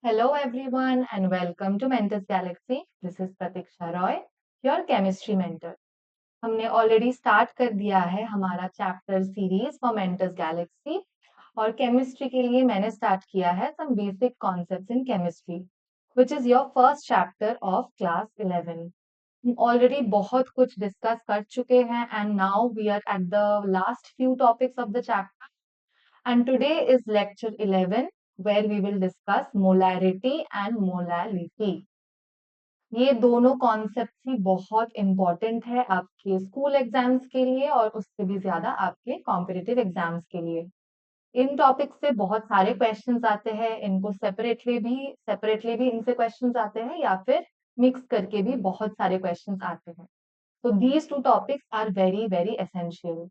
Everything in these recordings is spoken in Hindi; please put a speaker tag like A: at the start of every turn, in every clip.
A: Hello everyone and welcome to Mentors Galaxy. This is Pratiksha Roy, your chemistry mentor. हमने ऑलरेडी स्टार्ट कर दिया है हमारा chapter series for Mentors Galaxy और केमिस्ट्री के लिए मैंने स्टार्ट किया है some basic concepts in chemistry which is your first chapter of class 11. हम ऑलरेडी बहुत कुछ डिस्कस कर चुके हैं and now we are at the last few topics of the chapter. And today is lecture 11 where we will discuss molarity and molality. ये दोनों कॉन्सेप्ट ही बहुत इंपॉर्टेंट है आपके स्कूल एग्जाम्स के लिए और उससे भी ज्यादा आपके कॉम्पिटिटिव एग्जाम्स के लिए. इन टॉपिक से बहुत सारे क्वेश्चंस आते हैं. इनको सेपरेटली भी इनसे क्वेश्चंस आते हैं या फिर मिक्स करके भी बहुत सारे क्वेश्चंस आते हैं. So these two topics are very, very essential.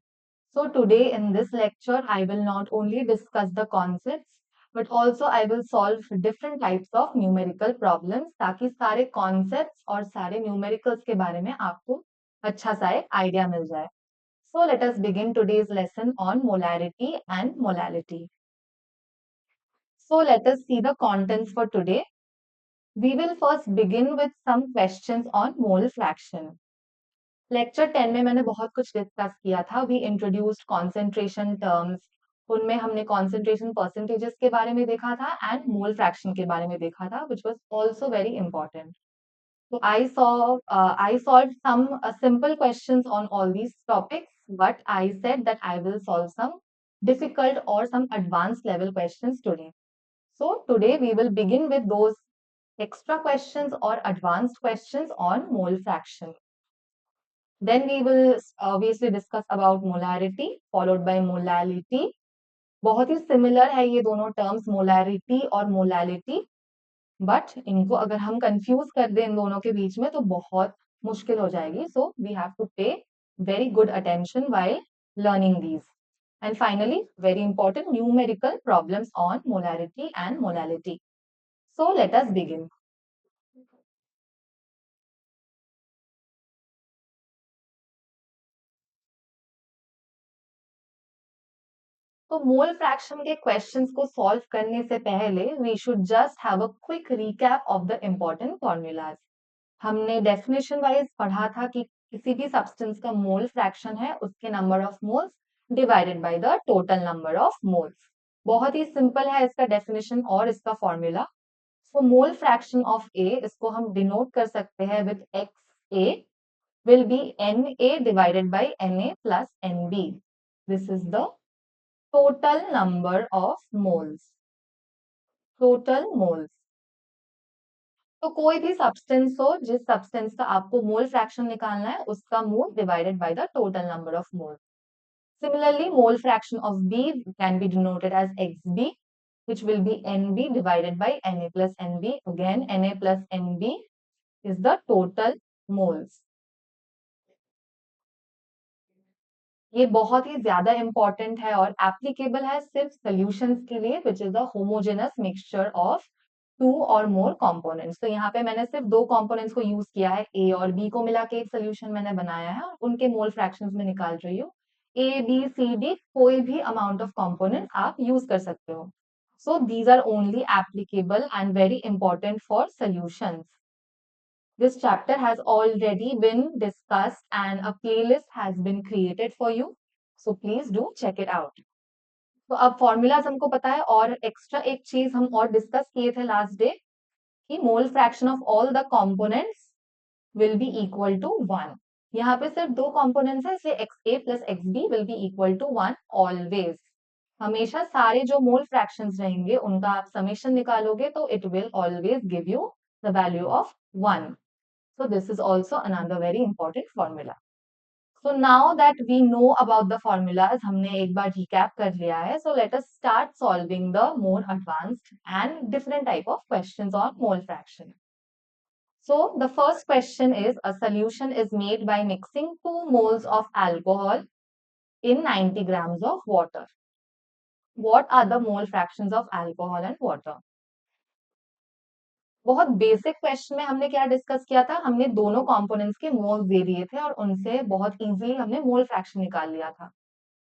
A: So today in this lecture, I will not only discuss the concepts, but also I will solve different types of numerical problems ताकि सारे concepts और सारे numericals के बारे में आपको अच्छा सा एक idea मिल जाए. So let us begin today's lesson on molarity and molality. So let us see the contents for today. We will first begin with some questions on mole fraction. Lecture 10 में मैंने बहुत कुछ डिस्कस किया था. We introduced concentration terms. उनमें हमने कॉन्सेंट्रेशन परसेंटेजेस के बारे में देखा था एंड मोल फ्रैक्शन के बारे में देखा था which was also very important. So I solved some simple questions on all these topics, but I said that I will solve some difficult or some advanced level questions today. So today we will begin with those extra questions or advanced questions on mole fraction. Then we will obviously discuss about molarity followed by molality. बहुत ही सिमिलर है ये दोनों टर्म्स मोलारिटी और मोलालिटी, बट इनको अगर हम कंफ्यूज कर दें इन दोनों के बीच में तो बहुत मुश्किल हो जाएगी. So we have to pay very good attention while learning these. And finally very important numerical problems on molarity and molality. So let us begin. तो मोल फ्रैक्शन के क्वेश्चंस को सॉल्व करने से पहले we should just have a quick recap of the important formulas. हमने डेफिनेशन वाइज पढ़ा था कि किसी भी सब्सटेंस का मोल फ्रैक्शन है उसके number of moles divided by the total number of moles. बहुत ही सिंपल है इसका डेफिनेशन और इसका formula. So mole fraction of A, इसको हम डिनोट कर सकते हैं with X A, will be N A divided by N A plus N B. This is the total number of moles. total moles. तो कोई भी सब्सटेंस हो, जिस सब्सटेंस का आपको मोल फ्रैक्शन निकालना है उसका मोल divided by the total number of mole. Similarly, mole fraction of B can be denoted as XB, which will be NB divided by Na plus NB. Again, Na plus NB is the total moles. ये बहुत ही ज्यादा इंपॉर्टेंट है और एप्लीकेबल है सिर्फ सॉल्यूशंस के लिए which is a homogeneous mixture of two or more components. तो यहाँ पे मैंने सिर्फ दो कंपोनेंट्स को यूज किया है, ए और बी को मिला के एक सोल्यूशन मैंने बनाया है और उनके मोल फ्रैक्शंस में निकाल रही हूँ. ए बी सी डी कोई भी अमाउंट ऑफ कंपोनेंट आप यूज कर सकते हो. So these are only applicable and very important for solutions. This chapter has already been discussed and a playlist has been created for you. So please do check it out. तो अब फॉर्मूलाज हमको पता है और एक्स्ट्रा एक चीज हम और डिस्कस किए थे लास्ट डे कि mole fraction of all the components will be equal to 1. यहाँ पे सिर्फ दो कंपोनेंट्स है इसलिए x A plus x B will be equal to 1 always. हमेशा सारे जो मोल फ्रैक्शंस रहेंगे उनका आप समेशन निकालोगे तो it will always give you the value of 1. So this is also another very important formula. So now that we know about the formulas, हमने एक बार recap कर लिया है. So let us start solving the more advanced and different type of questions on mole fraction. So the first question is, a solution is made by mixing 2 moles of alcohol in 90 grams of water. What are the mole fractions of alcohol and water? बहुत बेसिक क्वेश्चन में हमने क्या डिस्कस किया था, हमने दोनों कंपोनेंट्स के मोल्स दे दिए थे और उनसे बहुत इजीली हमने मोल फ्रैक्शन निकाल लिया था.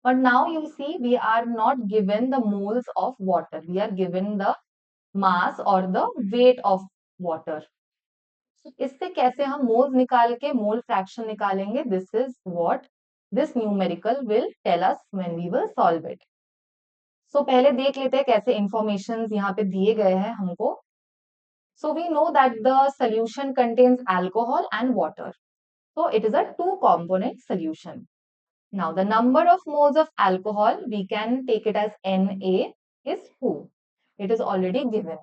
A: But now you see we are not given the moles of water, we are given the mass or the weight of water. इससे कैसे हम मोल्स निकाल के मोल फ्रैक्शन निकालेंगे, this is what this numerical will tell us when we will solve it. So पहले देख लेते हैं कैसे इंफॉर्मेशन यहाँ पे दिए गए हैं हमको। So we know that the solution contains alcohol and water. So it is a two-component solution. Now the number of moles of alcohol, we can take it as Na is 2. It is already given.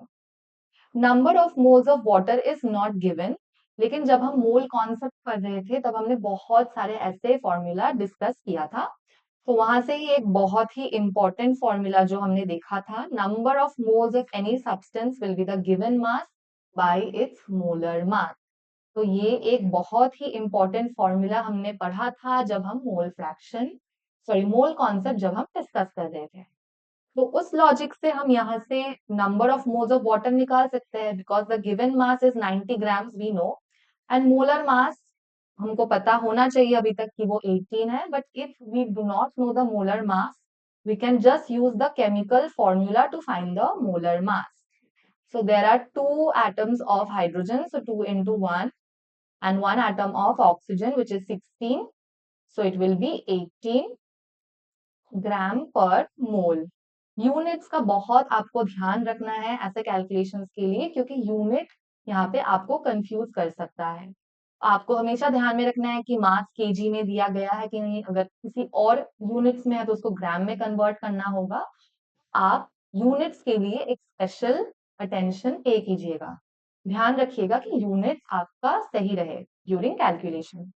A: Number of moles of water is not given. लेकिन जब हम मोल कॉन्सेप्ट पढ़ रहे थे तब हमने बहुत सारे ऐसे फॉर्मूला डिस्कस किया था, तो वहां से ही एक बहुत ही इंपॉर्टेंट फॉर्मूला जो हमने देखा था, number of moles of any substance will be the given mass by it's molar mass. तो ये एक बहुत ही इंपॉर्टेंट फॉर्मूला हमने पढ़ा था जब हम mole fraction sorry mole concept जब हम डिस्कस कर रहे थे। तो उस लॉजिक से हम यहाँ से number of moles of water निकाल सकते हैं, because the given mass is 90 grams we know, and molar mass हमको पता होना चाहिए अभी तक कि वो 18 है, but if we do not know the molar mass we can just use the chemical formula to find the molar mass. So there are two atoms of hydrogen, so 2 into 1, and one atom of oxygen which is 16, so it will be 18 ग्राम पर मोल। यूनिट्स का बहुत आपको ध्यान रखना है ऐसे कैलकुलेशंस के लिए, क्योंकि यूनिट यहाँ पे आपको कंफ्यूज कर सकता है। आपको हमेशा ध्यान में रखना है कि मास केजी में दिया गया है कि नहीं, अगर किसी और यूनिट्स में है तो उसको ग्राम में कन्वर्ट करना होगा। आप यूनिट्स के लिए एक स्पेशल अटेंशन पे कीजिएगा, ध्यान रखिएगा कि यूनिट आपका सही रहे ड्यूरिंग कैलकुलेशन।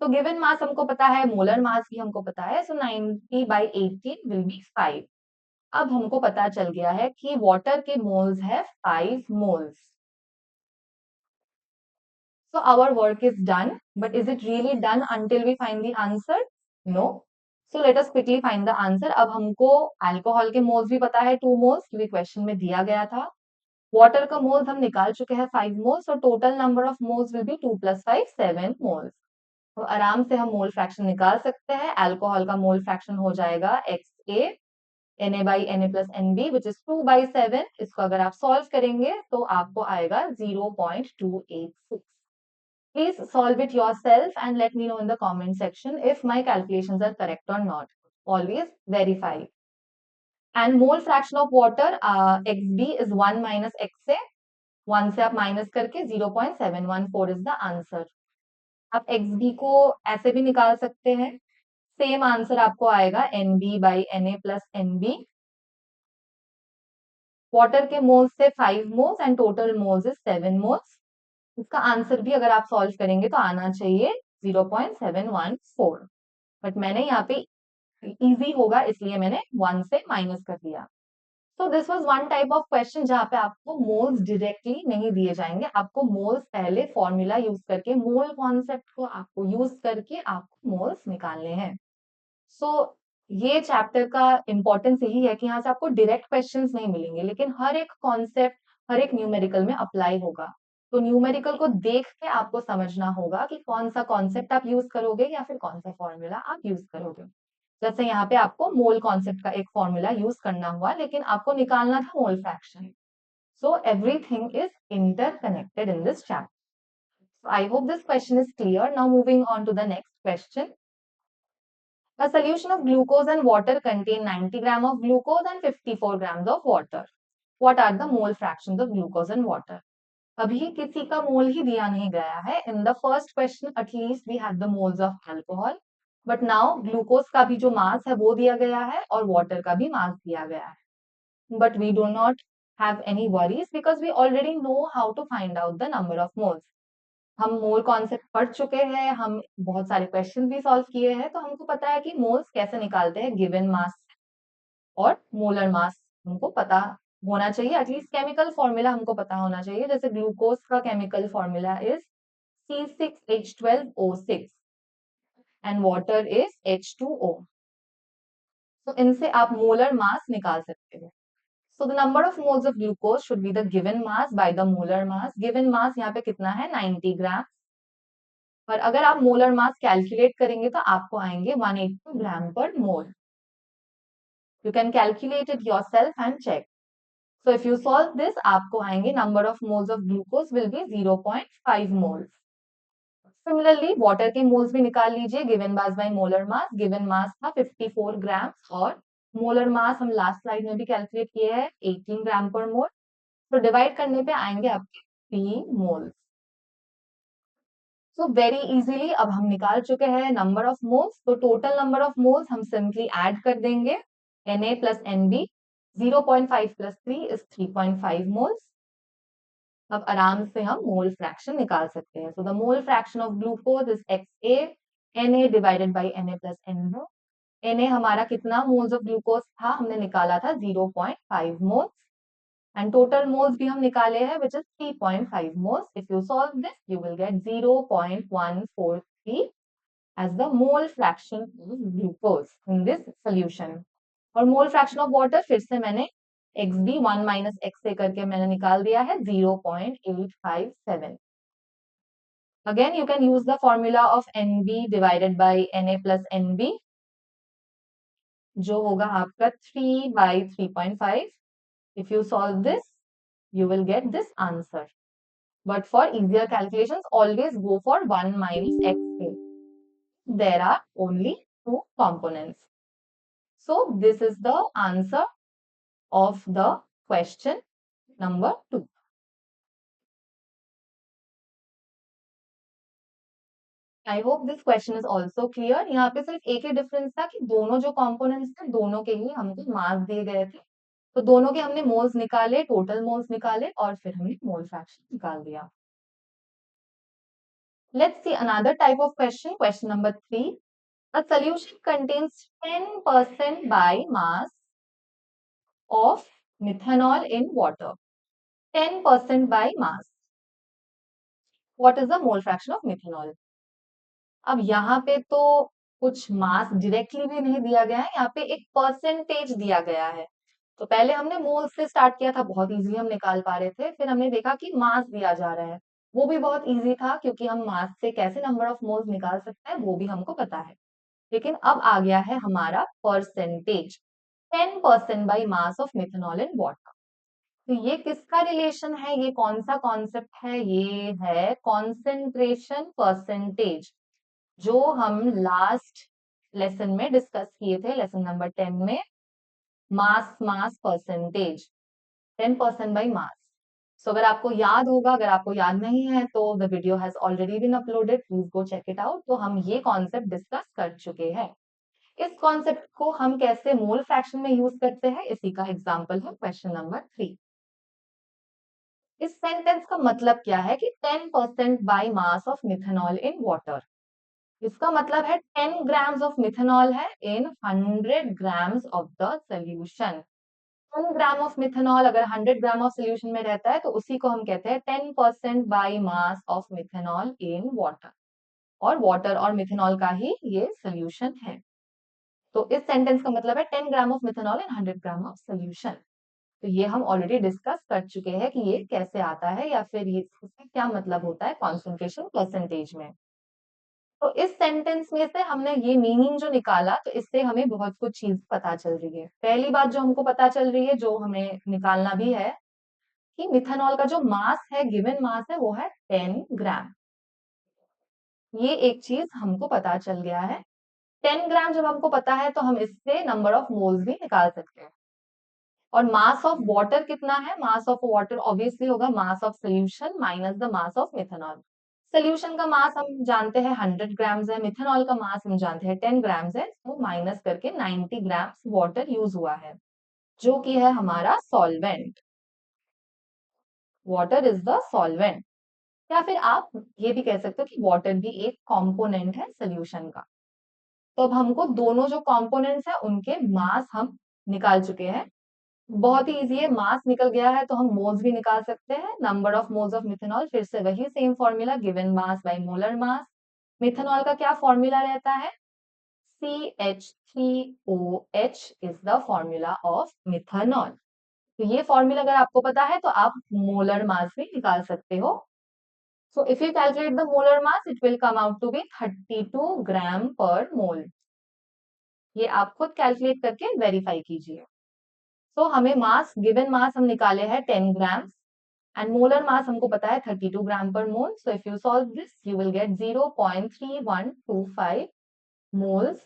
A: तो गिवन मास हमको पता है, मोलर मास भी हमको पता है, सो 90/18 विल बी 5। अब हमको पता चल गया है कि वाटर के मोल्स है 5 moles. So our work is done, but is it really done until we find the answer? No. So let us quickly find the answer. अब हमको अल्कोहल के मोल्स भी पता है 2 मोल्स, क्योंकि क्वेश्चन में दिया गया था। वाटर का मोल्स हम निकाल चुके हैं 5 मोल्स, और total number of moles will be 2 + 5 7 moles. तो आराम से हम मोल फ्रैक्शन निकाल सकते हैं। अल्कोहल का मोल फ्रैक्शन हो जाएगा XA Na/Na+Nb विच इज 2/7। इसको अगर आप सॉल्व करेंगे तो आपको आएगा 0.286। Please solve it yourself and let me know in the comment section if my calculations are correct or not. Always verify. And mole fraction of water, Xb is 1 minus Xa. 1 से आप माइनस करके 0.714 is the answer. आप Xb को ऐसे भी निकाल सकते हैं, सेम आंसर आपको आएगा Nb/Na+Nb। वाटर के मोल्स से 5 moles and total moles is 7 moles. इसका आंसर भी अगर आप सॉल्व करेंगे तो आना चाहिए 0.714, बट मैंने यहाँ पे इजी होगा इसलिए मैंने 1 से माइनस कर दिया। So this was one type of question जहाँ पे आपको मोल्स डायरेक्टली नहीं दिए जाएंगे, आपको मोल्स पहले फॉर्मूला यूज करके, मोल कॉन्सेप्ट को आपको यूज करके आपको मोल्स निकालने हैं। सो ये चैप्टर का इंपॉर्टेंस यही है कि यहाँ से आपको डायरेक्ट क्वेश्चंस नहीं मिलेंगे, लेकिन हर एक कॉन्सेप्ट हर एक न्यूमेरिकल में अप्लाई होगा। तो न्यूमेरिकल को देख के आपको समझना होगा कि कौन सा कॉन्सेप्ट आप यूज करोगे या फिर कौन सा फॉर्मूला आप यूज करोगे। जैसे यहाँ पे आपको मोल कॉन्सेप्ट का एक फॉर्मूला यूज करना हुआ, लेकिन आपको निकालना था mole fraction. So everything is interconnected in this chapter. I hope this question is clear. Now moving on to the next question. A solution of glucose and water contain 90 grams of glucose and 54 grams of water. What are the mole fractions of glucose and water? अभी किसी का मोल ही दिया नहीं गया है। In the first question, at least we had the moles of alcohol, but now glucose का भी जो मास है वो दिया गया है और water का भी मास दिया गया है. But we do not have any worries because we already know how to find out the number of moles. हम मोल कॉन्सेप्ट पढ़ चुके हैं, हम बहुत सारे क्वेश्चन भी सॉल्व किए हैं, तो हमको पता है कि मोल्स कैसे निकालते हैं गिवन मास और मोलर मास हमको पता होना चाहिए। एटलीस्ट केमिकल फॉर्मूला हमको पता होना चाहिए। जैसे ग्लूकोज का chemical formula is C6H12O6 and water is H2O। तो इनसे आप मोलर मास निकाल सकते हो। So the number of moles of glucose should be the given mass by the molar mass. Given mass यहाँ पे कितना है 90 ग्राम, और अगर आप मोलर मास कैलकुलेट करेंगे तो आपको आएंगे 182 ग्राम पर mole. You can calculate it yourself and check. So if you solve this, आपको आएंगे number of moles of glucose will be 0.5 moles. Similarly, water के moles भी निकाल लीजिए. Given mass by molar mass, given mass था 54 grams और molar mass हम last slide में भी calculate किए हैं 18 gram per mole. तो divide करने पे आएंगे आपके 3 moles. So very easily अब हम निकाल चुके हैं number of moles. तो total number of moles हम simply add कर देंगे. Na plus Nb 0.5 plus 3 is 3.5 moles. अब आराम से हम मोल फ्रैक्शन निकाल सकते हैं. So the mole fraction of glucose is XA Na divided by Na plus Nb. Na हमारा कितना moles of glucose था, हमने निकाला था 0.5 moles. And total moles भी हम निकाले हैं, which is 3.5 moles. If you solve this, you will get 0.143 as the mole fraction of glucose in this solution. और mole fraction of water फिर से मैंने XB 1 minus XA करके मैंने निकाल दिया है 0.857. Again, you can use the formula of NB divided by Na plus NB, जो होगा आपका 3 by 3.5. If you solve this, you will get this answer. But for easier calculations, always go for 1 minus XA. There are only 2 components. So this is the answer of the question number 2. I hope this question is also clear. यहाँ पे सिर्फ एक ही डिफरेंस था कि दोनों जो कंपोनेंट्स थे दोनों के ही हमको मास दिए गए थे, तो दोनों के हमने मोल्स निकाले, टोटल मोल्स निकाले और फिर हमने मोल फ्रैक्शन निकाल दिया. Let's see another type of question. Question number 3. A solution contains 10% by mass of methanol in water. 10% by mass. What is the mole fraction of methanol? अब यहाँ पे तो कुछ मास डायरेक्टली भी नहीं दिया गया है, यहाँ पे एक परसेंटेज दिया गया है. तो पहले हमने मोल से स्टार्ट किया था, बहुत इजीली हम निकाल पा रहे थे. फिर हमने देखा कि मास दिया जा रहा है, वो भी बहुत इजी था क्योंकि हम मास से कैसे नंबर ऑफ मोल्स निकाल सकते हैं वो भी हमको पता है. लेकिन अब आ गया है हमारा percentage, 10% by mass of methanol in water. तो ये किसका रिलेशन है, ये कौन सा कॉन्सेप्ट है, ये है कॉन्सेंट्रेशन परसेंटेज, जो हम लास्ट लेसन में डिस्कस किए थे, लेसन नंबर 10 में. Mass percentage 10% by mass. सो अगर आपको याद होगा, अगर आपको याद नहीं है तो the video has already been uploaded, please go check it out. तो हम ये कॉन्सेप्ट डिस्कस कर चुके हैं. इस कॉन्सेप्ट को हम कैसे मोल फ्रैक्शन में यूज करते हैं, इसी का एग्जांपल है क्वेश्चन नंबर 3. इस सेंटेंस का मतलब क्या है कि 10% by mass of methanol in water. इसका मतलब है 10 ग्राम्स ऑफ मिथेनॉल है इन 100 grams of the solution. 10 gram of methanol अगर 100 ग्राम ऑफ सोल्यूशन में रहता है तो उसी को हम कहते हैं 10% by mass of methanol in water. और वाटर और मिथेनॉल का ही ये सोल्यूशन है. तो इस सेंटेंस का मतलब है 10 gram of methanol in 100 gram of solution. तो ये हम ऑलरेडी डिस्कस कर चुके हैं कि ये कैसे आता है या फिर ये इसका क्या मतलब होता है कॉन्सेंट्रेशन परसेंटेज में. तो इस सेंटेंस में से हमने ये मीनिंग जो निकाला, तो इससे हमें बहुत कुछ चीज पता चल रही है. पहली बात जो हमको पता चल रही है, जो हमें निकालना भी है, कि मिथेनॉल का जो मास है, गिवन मास है, वो है 10 ग्राम. ये एक चीज हमको पता चल गया है. 10 ग्राम जब हमको पता है तो हम इससे नंबर ऑफ मोल्स भी निकाल सकते हैं. और मास ऑफ वाटर कितना है, मास ऑफ वाटर ऑब्वियसली होगा mass of solution minus the mass of methanol. Solution का मास हम जानते हैं 100 ग्राम्स है, मिथेनॉल का मास हम जानते हैं 10 ग्राम्स है, तो माइनस करके 90 ग्राम्स वाटर यूज हुआ है, जो कि है हमारा solvent. Water is the solvent. या फिर आप ये भी कह सकते हो कि वाटर भी एक कंपोनेंट है सोल्यूशन का. तो अब हमको दोनों जो कंपोनेंट्स है उनके मास हम निकाल चुके हैं. बहुत ही इजी है, मास निकल गया है तो हम मोल्स भी निकाल सकते हैं. Number of moles of methanol, फिर से वही same formula, given mass by molar mass. Methanol का क्या फॉर्मूला रहता है, CH3OH is the formula of methanol. तो ये फॉर्मूला अगर आपको पता है तो आप मोलर मास भी निकाल सकते हो. So if you calculate the molar mass, it will come out to be 32 gram पर मोल. ये आप खुद कैलकुलेट करके वेरीफाई कीजिए. तो हमें मास, गिवन मास हम निकाले हैं 10 ग्राम्स and molar mass हमको पता है 32 ग्राम पर मोल. So if you solve this, you will get 0.3125 moles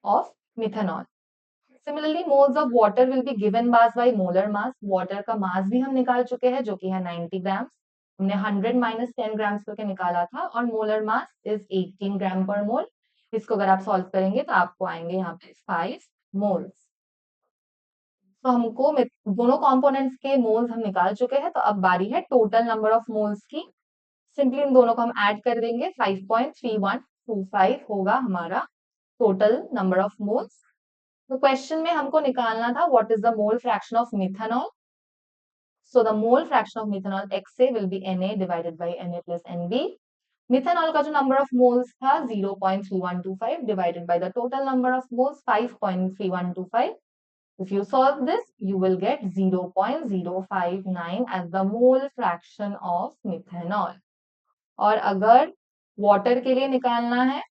A: of methanol. Similarly, moles of water will be given mass by molar mass. Water का mass भी हम निकाल चुके हैं जो कि है 90 ग्राम. हमने 100 माइनस 10 ग्राम करके निकाला था और मोलर मास इज 18 ग्राम पर मोल. इसको अगर आप सॉल्व करेंगे तो आपको आएंगे यहाँ पे 5 मोल्स. तो हमको दोनों कंपोनेंट्स के मोल्स हम निकाल चुके हैं. तो अब बारी है टोटल नंबर ऑफ मोल्स की. सिंपली इन दोनों को हम ऐड कर देंगे. 5.3125 होगा हमारा टोटल नंबर ऑफ मोल्स. तो क्वेश्चन में हमको निकालना था what is the mole fraction of methanol. So the mole fraction of methanol XA will be Na divided by Na plus Nb. Methanol का जो नंबर ऑफ मोल्स था 0.3125 divided by the total number of moles 5.3125. If you solve this, you will get 0.059 as the mole fraction of methanol. और अगर वाटर के लिए निकालना है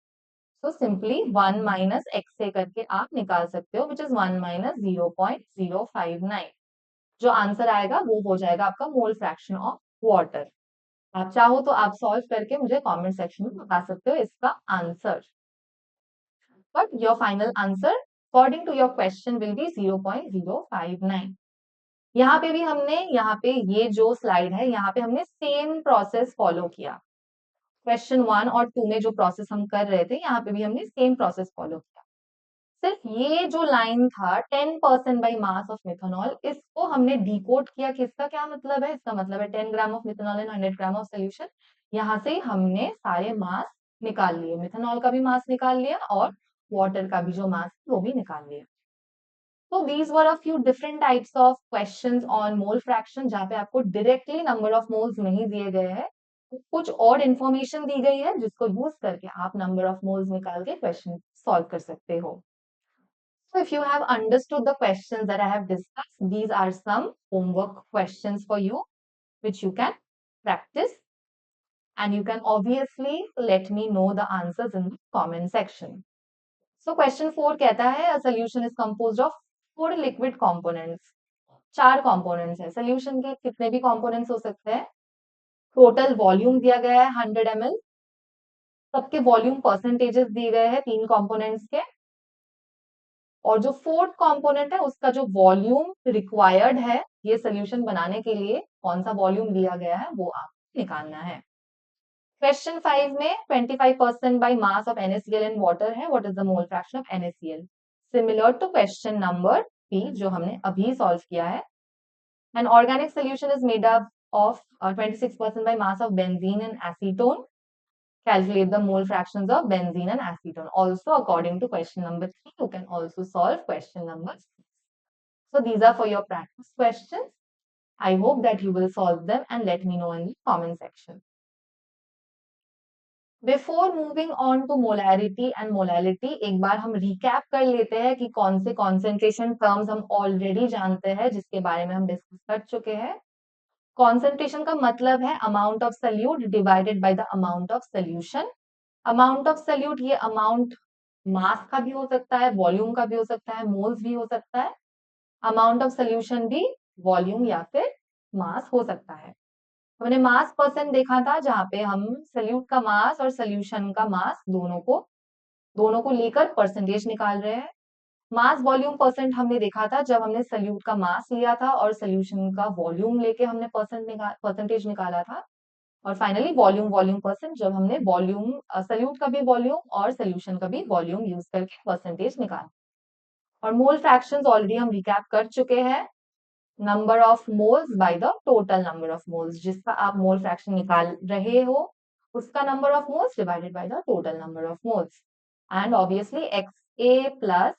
A: तो सिंपली 1 माइनस XA करके आप निकाल सकते हो, विच इज 1 माइनस 0.059. जो आंसर आएगा वो हो जाएगा आपका मोल फ्रैक्शन ऑफ वाटर. आप चाहो तो आप सॉल्व करके मुझे कमेंट सेक्शन में बता सकते हो इसका answer. But your final answer according to your question will be 0.059. यहाँ पे भी हमने, यहाँ पे ये जो स्लाइड है यहाँ पे हमने सेम प्रोसेस फॉलो किया. क्वेश्चन 1 और 2 में जो प्रोसेस हम कर रहे थे यहाँ पे भी हमने सेम प्रोसेस फॉलो किया. सिर्फ ये जो लाइन था 10% बाई मास ऑफ मिथेनॉल, इसको हमने डिकोड किया कि इसका क्या मतलब है. इसका मतलब है 10 gram of methanol in 100 gram of solution. यहाँ से हमने सारे मास निकाल लिए. मिथेनॉल का भी मास निकाल लिया और वाटर का भी जो मास वो भी निकाल लिया. तो these were a few different types of questions on mole fraction जहाँ पे आपको डायरेक्टली नंबर ऑफ मोल्स नहीं दिए गए हैं, कुछ और इंफॉर्मेशन दी गई है जिसको यूज करके आप नंबर ऑफ मोल्स निकाल के क्वेश्चन सॉल्व कर सकते हो. So if you have understood the questions that I have discussed, these are some homework questions for you, which you can practice. And you can obviously let me know the answers in the comment section. So question 4 कहता है a solution is composed of 4 liquid components. 4 components है. Solution के कितने भी components हो सकते हैं. Total volume दिया गया है 100 ml. सबके volume percentages दिए गए हैं 3 components के. और जो फोर्थ कंपोनेंट है उसका जो वॉल्यूम रिक्वायर्ड है ये सोल्यूशन बनाने के लिए, कौन सा वॉल्यूम दिया गया है वो आपको निकालना है. क्वेश्चन 5 में 25% by mass of NaCl in water है. What is the mole fraction of NaCl. Similar to question number 3 जो हमने अभी सॉल्व किया है. An organic solution is made up of 26% by mass of benzene and acetone. Calculate the mole fractions of benzene and acetone. Also, according to question number 3, you can also solve question number 6. So, these are for your practice questions. I hope that you will solve them and let me know in the comment section. Before moving on to molarity and molality, एक बार हम recap कर लेते हैं कि कौन से concentration terms हम already जानते हैं जिसके बारे में हम डिस्कस कर चुके हैं. कॉन्सेंट्रेशन का मतलब है amount of solute divided by the amount of solution. Amount of solute ये अमाउंट मास का भी हो सकता है, वॉल्यूम का भी हो सकता है, मोल्स भी हो सकता है. अमाउंट ऑफ सोल्यूशन भी वॉल्यूम या फिर मास हो सकता है. हमने मास परसेंट देखा था जहां पे हम सल्यूट का मास और सोल्यूशन का मास दोनों को लेकर परसेंटेज निकाल रहे हैं. मास वॉल्यूम परसेंट हमने देखा था जब हमने सल्यूट का मास लिया था और सोल्यूशन का वॉल्यूम लेके हमने परसेंटेज निकाला था. और फाइनली वॉल्यूम वॉल्यूम परसेंट जब हमने वॉल्यूम सल्यूट का भी वॉल्यूम और सोल्यूशन का भी वॉल्यूम यूज करके परसेंटेज निकाला. और मोल फ्रैक्शंस ऑलरेडी हम रिकैप कर चुके हैं. Number of moles bye the total number of moles, जिसका आप मोल फ्रैक्शन निकाल रहे हो उसका number of moles divided by the total number of moles. And obviously XA plus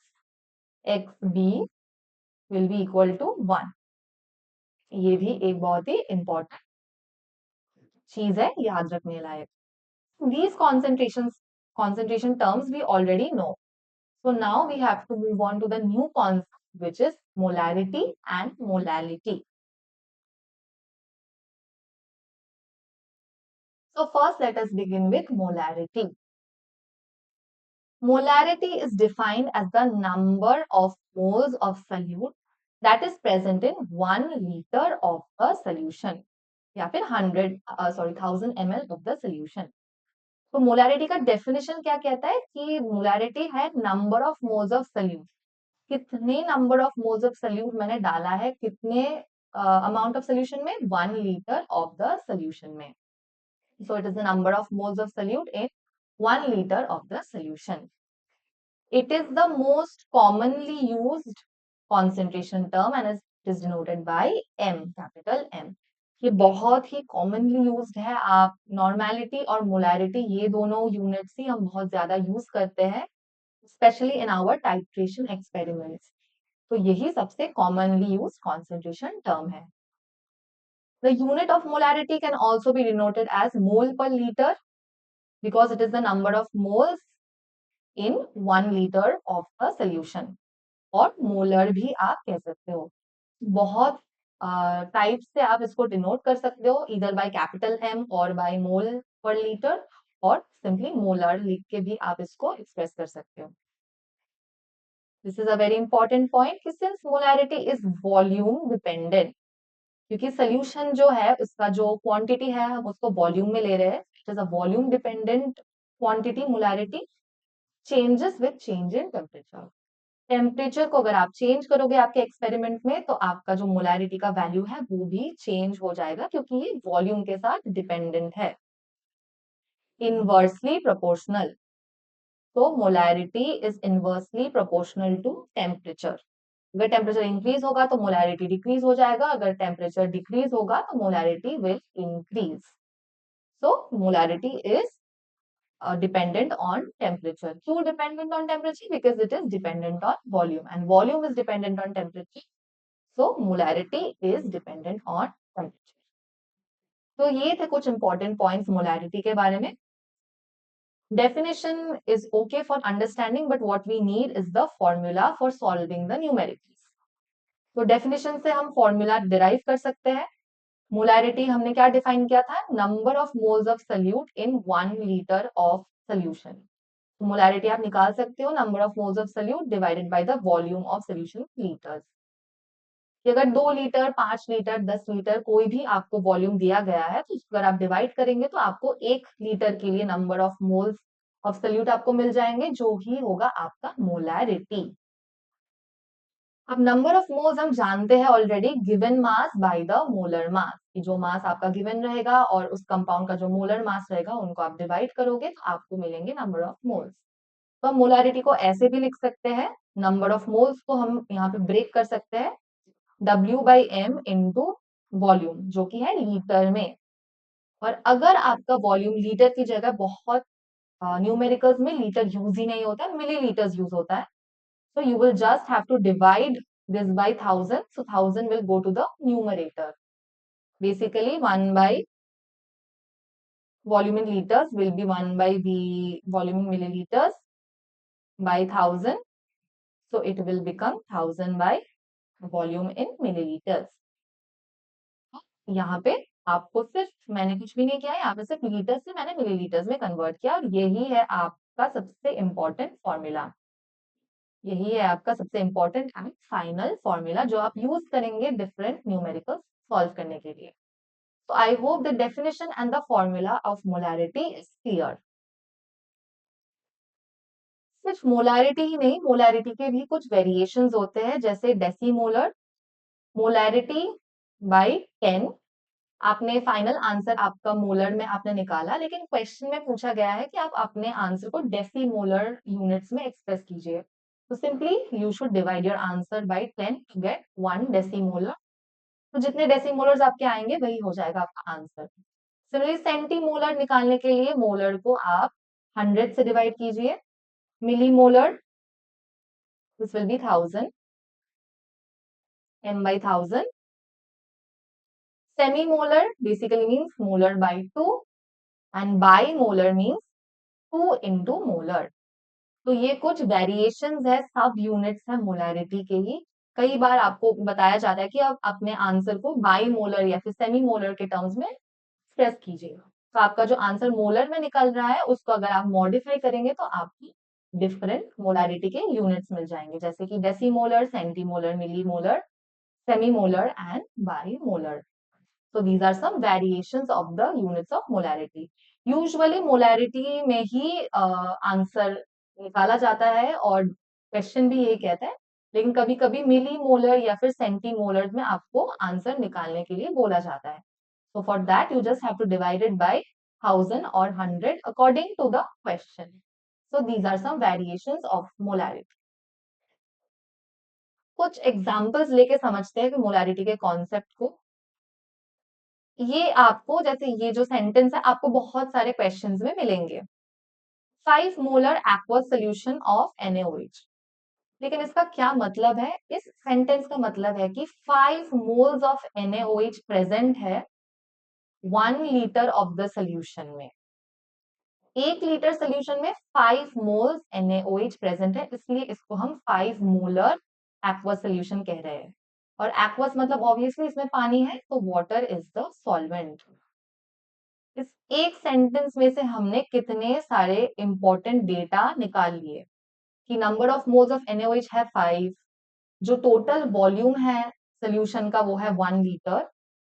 A: XB will be equal to 1. ये भी एक बहुत ही इंपॉर्टेंट चीज है, याद रखने लायक. These concentration terms we already know. So now we have to move on to the new concept, which is molarity and molality. So first let us begin with molarity. Molarity is defined as the number of moles of solute that is present in 1 litre of a solution, या फिर 1000 ml ऑफ द सोल्यूशन। तो मोलारिटी का डेफिनेशन क्या कहता है कि मोलारिटी है number of moles of solute, कितने number of moles of solute मैंने डाला है, कितने अमाउंट ऑफ सोल्यूशन में, 1 लीटर ऑफ द सोल्यूशन में। So it is the number of moles of solute in 1 litre of the solution. It is the most commonly used concentration term and it is denoted by M, capital M. ये बहुत ही commonly used है। आप normality और molarity ये दोनों units ही हम बहुत ज्यादा use करते हैं, especially in our titration experiments. तो यही सबसे commonly used concentration term है। The unit of molarity can also be denoted as mole per liter because it is the number of moles in 1 liter of a solution. और मोलर भी आप कह सकते हो। बहुत टाइप से आप इसको डिनोट कर सकते हो, इधर बाय कैपिटल एम और बाय मोल पर लीटर, और सिंपली मोलर लिख के भी आप इसको एक्सप्रेस कर सकते हो। This is a very important point कि since molarity is volume dependent, क्योंकि सोल्यूशन जो है उसका जो क्वांटिटी है हम उसको वॉल्यूम में ले रहे हैं, it is a volume dependent quantity molarity changes with change in temperature. Temperature को अगर आप चेंज करोगे आपके एक्सपेरिमेंट में तो आपका जो मोलैरिटी का वैल्यू है वो भी चेंज हो जाएगा, क्योंकि ये वॉल्यूम के साथ डिपेंडेंट है। इनवर्सली प्रोपोर्शनल, तो molarity is inversely proportional to temperature. अगर टेम्परेचर इंक्रीज होगा तो मोलैरिटी डिक्रीज हो जाएगा, अगर टेम्परेचर डिक्रीज होगा तो molarity will increase. So molarity is dependent on temperature. क्यों dependent on temperature? Because it is dependent on volume and volume is dependent on temperature. So molarity is dependent on temperature. तो ये थे कुछ important points molarity के बारे में। Definition is okay for understanding, but what we need is the formula for solving the numericals. तो definition से हम formula derive कर सकते हैं। मोलैरिटी हमने क्या डिफाइन किया था? Number of moles of solute in 1 litre of solution. Molarity आप निकाल सकते हो number of moles of solute divided by the volume of solution litres. अगर 2 लीटर, 5 लीटर, 10 लीटर कोई भी आपको वॉल्यूम दिया गया है तो अगर आप डिवाइड करेंगे तो आपको 1 लीटर के लिए number of moles of solute आपको मिल जाएंगे, जो ही होगा आपका मोलैरिटी। अब नंबर ऑफ मोल्स हम जानते हैं already, given mass by the molar मास, कि जो मास आपका गिवन रहेगा और उस कंपाउंड का जो मोलर मास रहेगा उनको आप डिवाइड करोगे तो आपको मिलेंगे नंबर ऑफ मोल्स। तो हम मोलारिटी को ऐसे भी लिख सकते हैं, नंबर ऑफ मोल्स को हम यहाँ पे ब्रेक कर सकते हैं W by M into volume, जो कि है लीटर में। और अगर आपका वॉल्यूम लीटर की जगह, बहुत न्यूमेरिकल्स में लीटर यूज ही नहीं होता, मिलीलीटर्स यूज होता है, so you will just have to divide this by 1000, so 1000 will go to the numerator. Basically 1 by volume in liters will be 1 by the volume in milliliters by 1000, so it will become 1000 by volume in milliliters. यहाँ पे आपको सिर्फ, मैंने कुछ भी नहीं किया है, यहाँ पे सिर्फ लीटर से मैंने मिलीलीटर्स में कन्वर्ट किया, और यही है आपका सबसे इंपॉर्टेंट फॉर्मूला। यही है आपका सबसे इंपॉर्टेंट एंड फाइनल फॉर्मूला जो आप यूज करेंगे डिफरेंट न्यूमेरिकल्स सॉल्व करने के लिए। So I hope the definition and the formula of molarity is clear. सिर्फ मोलारिटी ही नहीं, मोलारिटी के भी कुछ वेरिएशंस होते हैं, जैसे डेसीमोलर, मोलारिटी बाय 10। आपने फाइनल आंसर आपका मोलर में आपने निकाला, लेकिन क्वेश्चन में पूछा गया है कि आप अपने आंसर को डेसीमोलर यूनिट्स में एक्सप्रेस कीजिए। तो simply you should divide your answer by 10 to get 1 decimolar. तो जितने डेसीमोलर्स आपके आएंगे वही हो जाएगा आपका आंसर। सिमिलरली सेंटीमोलर निकालने के लिए मोलर को आप 100 से डिवाइड कीजिए, millimolar this will be 1000, m by 1000, semimolar basically means molar by 2 and bimolar means 2 into molar. तो ये कुछ वेरिएशंस है, सब यूनिट्स है मोलैरिटी के ही। कई बार आपको बताया जाता है कि आप अपने आंसर को बाईमोलर या फिर सेमीमोलर के टर्म्स में एक्सप्रेस कीजिएगा। तो आपका जो आंसर मोलर में निकल रहा है उसको अगर आप मॉडिफाई करेंगे तो आपकी डिफरेंट मोलारिटी के यूनिट्स मिल जाएंगे, जैसे कि decimolar, centimolar, millimolar, semimolar and bimolar. So these are some variations of the units of molarity. Usually molarity में ही आंसर निकाला जाता है और क्वेश्चन भी यही कहता है, लेकिन कभी कभी मिली मोलर या फिर सेंटीमोलर में आपको आंसर निकालने के लिए बोला जाता है. So for that you just have to divide it by 1000 or 100 according to the question. So these are some variations of molarity. कुछ एग्जाम्पल्स लेके समझते हैं कि मोलारिटी के कॉन्सेप्ट को. ये आपको जैसे ये जो सेंटेंस है आपको बहुत सारे क्वेश्चंस में मिलेंगे. 5 molar aqueous solution of NaOH. लेकिन इसका क्या मतलब है? इस सेंटेंस का मतलब है कि 5 मोल्स ऑफ NaOH प्रेजेंट है 1 लीटर ऑफ द सोल्यूशन में. 1 लीटर सोल्यूशन में 5 मोल्स NaOH प्रेजेंट है, इसलिए इसको हम 5 मोलर एक्वस सोल्यूशन कह रहे हैं. और एक्वस मतलब ऑब्वियसली इसमें पानी है, तो वाटर इज द सॉल्वेंट. इस एक सेंटेंस में से हमने कितने सारे इंपॉर्टेंट डेटा निकाल लिए कि number of moles of NaOH है 5, जो टोटल वॉल्यूम है सोल्यूशन का वो है 1 लीटर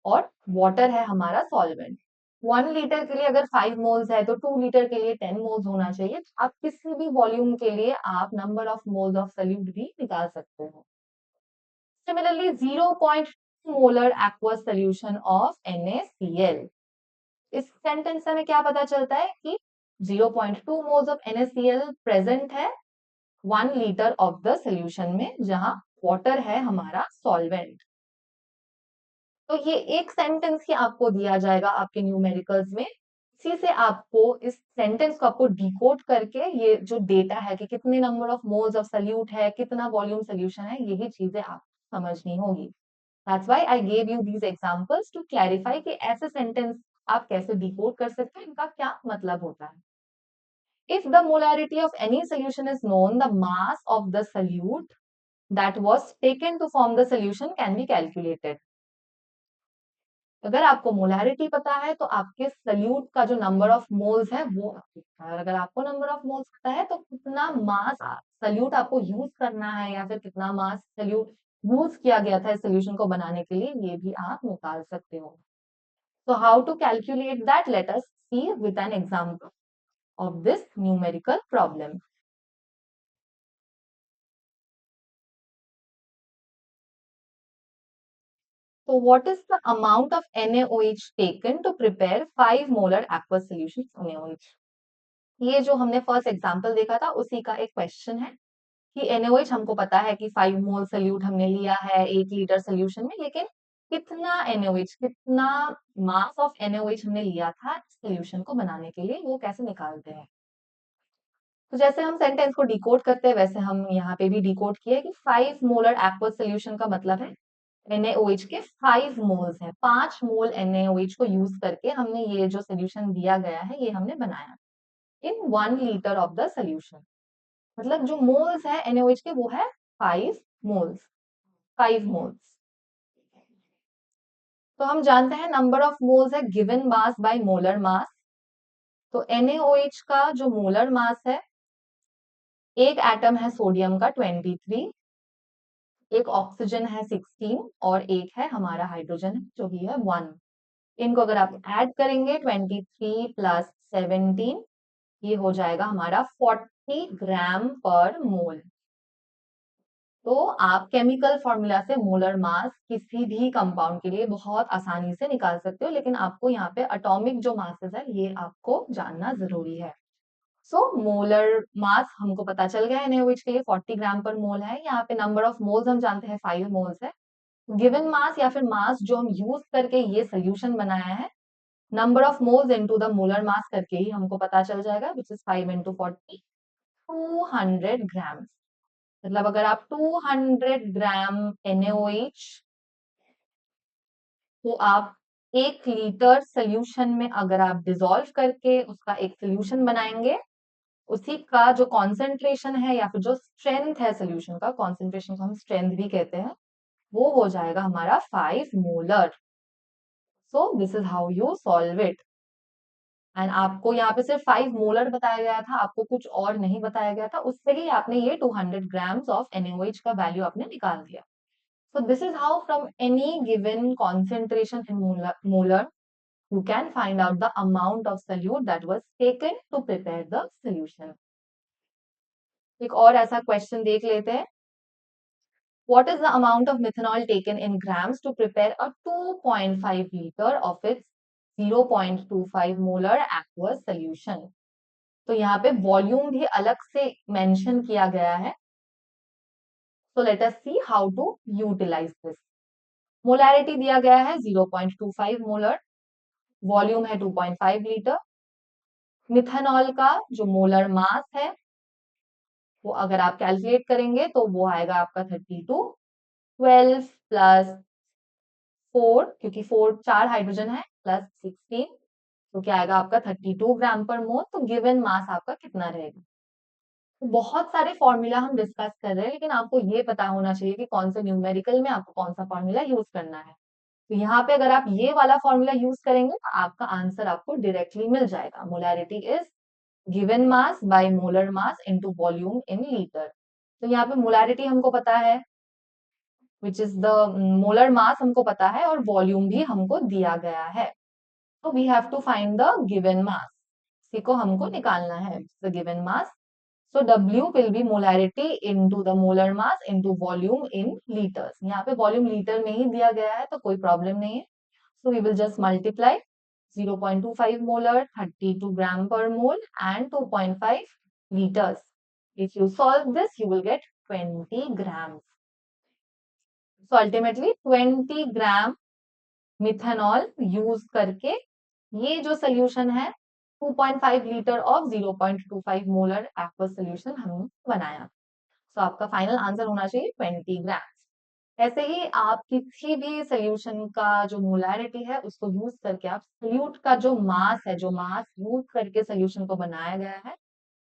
A: और वाटर है हमारा सॉल्वेंट. 1 लीटर के लिए अगर 5 मोल्स है तो 2 लीटर के लिए 10 मोल्स होना चाहिए. आप किसी भी वॉल्यूम के लिए आप number of moles of solute भी निकाल सकते हो. Similarly 0.2 molar aqueous solution of NaCl. इस सेंटेंस से हमें क्या पता चलता है कि 0.2 मोल्स ऑफ NaCl प्रेजेंट है 1 लीटर ऑफ द सोल्यूशन में, जहां वाटर है हमारा सॉल्वेंट. तो ये एक सेंटेंस ही आपको दिया जाएगा आपके न्यूमेरिकल्स में. इसी से आपको इस सेंटेंस को आपको डिकोड करके ये जो डेटा है कि कितने number of moles of solute है, कितना वॉल्यूम सोल्यूशन है, यही चीजें आपको समझनी होगी. That's why I gave you these examples to clarify कि ऐसे सेंटेंस आप कैसे डिकोड कर सकते हैं, इनका क्या मतलब होता है. If the molarity of any solution is known, the mass of the solute that was taken to form the solution can be calculated. अगर आपको मोलारिटी पता है तो आपके सल्यूट का जो नंबर ऑफ मोल्स है वो आपको, और अगर आपको नंबर ऑफ मोल्स पता है तो कितना मास सल्यूट आपको यूज करना है या फिर कितना मास सल्यूट यूज किया गया था इस सोल्यूशन को बनाने के लिए, ये भी आप निकाल सकते हो. So how to calculate that? Let us see with an example of this numerical problem. So what is the amount of NaOH taken to prepare 5 molar aqueous solution of NaOH? ये जो हमने फर्स्ट एग्जांपल देखा था उसी का एक क्वेश्चन है कि NaOH हमको पता है कि 5 मोल सोल्यूट हमने लिया है 1 लीटर सोल्यूशन में, लेकिन कितना NaOH, कितना मास ऑफ NaOH हमने लिया था सोल्यूशन को बनाने के लिए, वो कैसे निकालते हैं. तो जैसे हम सेंटेंस को डिकोड करते हैं वैसे हम यहाँ पे भी डिकोड किए कि 5 मोलर एक्वस सोल्यूशन का मतलब है NaOH के 5 मोल्स है, 5 मोल NaOH को यूज करके हमने ये जो सोल्यूशन दिया गया है ये हमने बनाया इन 1 लीटर ऑफ द सोल्यूशन. मतलब जो मोल्स है NaOH के वो है 5 मोल्स, 5 मोल्स. तो हम जानते हैं नंबर ऑफ मोल्स है given mass by molar mass. तो NaOH का जो मोलर मास है, एक एटम है सोडियम का 23, एक ऑक्सीजन है 16 और एक है हमारा हाइड्रोजन जो भी है 1. इनको अगर आप ऐड करेंगे 23 प्लस 17, ये हो जाएगा हमारा 40 ग्राम पर मोल. तो आप केमिकल फॉर्मूला से मोलर मास किसी भी कंपाउंड के लिए बहुत आसानी से निकाल सकते हो, लेकिन आपको यहाँ पे एटॉमिक जो मासेस है ये आपको जानना जरूरी है. सो मोलर मास हमको पता चल गया है NaOH के लिए 40 ग्राम पर मोल है. यहाँ पे नंबर ऑफ मोल्स हम जानते हैं 5 मोल्स है. गिवन मास या फिर मास जो हम यूज करके ये सोल्यूशन बनाया है, number of moles into the molar मास करके ही हमको पता चल जाएगा, विच इज 5 इंटू 40, 200 ग्राम. मतलब अगर आप 200 ग्राम NaOH को आप 1 लीटर सोल्यूशन में अगर आप डिसॉल्व करके उसका एक सोल्यूशन बनाएंगे, उसी का जो कॉन्सेंट्रेशन है या फिर जो स्ट्रेंथ है सोल्यूशन का, कॉन्सेंट्रेशन को हम स्ट्रेंथ भी कहते हैं, वो हो जाएगा हमारा 5 molar. So this is how you solve it. And आपको यहाँ पे सिर्फ 5 मोलर बताया गया था, आपको कुछ और नहीं बताया गया था, उससे ही आपने ये 200 ग्राम्स ऑफ NaOH का वैल्यू आपने निकाल दिया. So this is how from any given concentration in molar, you can find out the amount of solute that was taken to prepare the solution. एक और ऐसा क्वेश्चन देख लेते हैं. What is the amount of methanol taken in grams to prepare a 2.5 liter of its 0.25 molar aqueous solution? तो यहाँ पे वॉल्यूम भी अलग से मेंशन किया गया है. So let us see how to utilize this. Molarity दिया गया है 0.25 मोलर, वॉल्यूम है 2.5 लीटर. मिथेनॉल का जो मोलर मास है वो अगर आप कैलकुलेट करेंगे तो वो आएगा आपका 32. 12 प्लस 4, क्योंकि 4 4 हाइड्रोजन है, प्लस 16, तो क्या आएगा आपका 32 ग्राम पर मोल. तो गिवन मास आपका कितना रहेगा. तो बहुत सारे फॉर्मूला हम डिस्कस कर रहे हैं, लेकिन आपको ये पता होना चाहिए कि कौन से न्यूमेरिकल में आपको कौन सा फॉर्मूला यूज करना है. तो यहाँ पे अगर आप ये वाला फॉर्मूला यूज करेंगे तो आपका आंसर आपको डायरेक्टली मिल जाएगा. Molarity is given mass by molar mass into volume in litre. तो यहाँ पे मोलैरिटी हमको पता है, which is the molar mass हमको पता है, और वॉल्यूम भी हमको दिया गया है. तो we have to find the given mass. इसी को हमको निकालना है, the given mass. So W will be molarity into the molar mass into volume in liters. यहाँ पे वॉल्यूम लीटर में ही दिया गया है तो कोई प्रॉब्लम नहीं है. So we will just multiply 0.25 molar, 32 gram per mole and 2.5 liters. If you solve this, you will get 20 grams. So ultimately 20 gram methanol use करके ये जो सोल्यूशन है 2.5 litre of 0.25 molar aqueous solution हमने बनाया. तो आपका फाइनल आंसर होना चाहिए 20 ग्राम. ऐसे ही आप किसी भी सोल्यूशन का जो मोलैरिटी है उसको यूज करके आप सोल्यूट का जो मास है, जो मास यूज करके सोल्यूशन को बनाया गया है,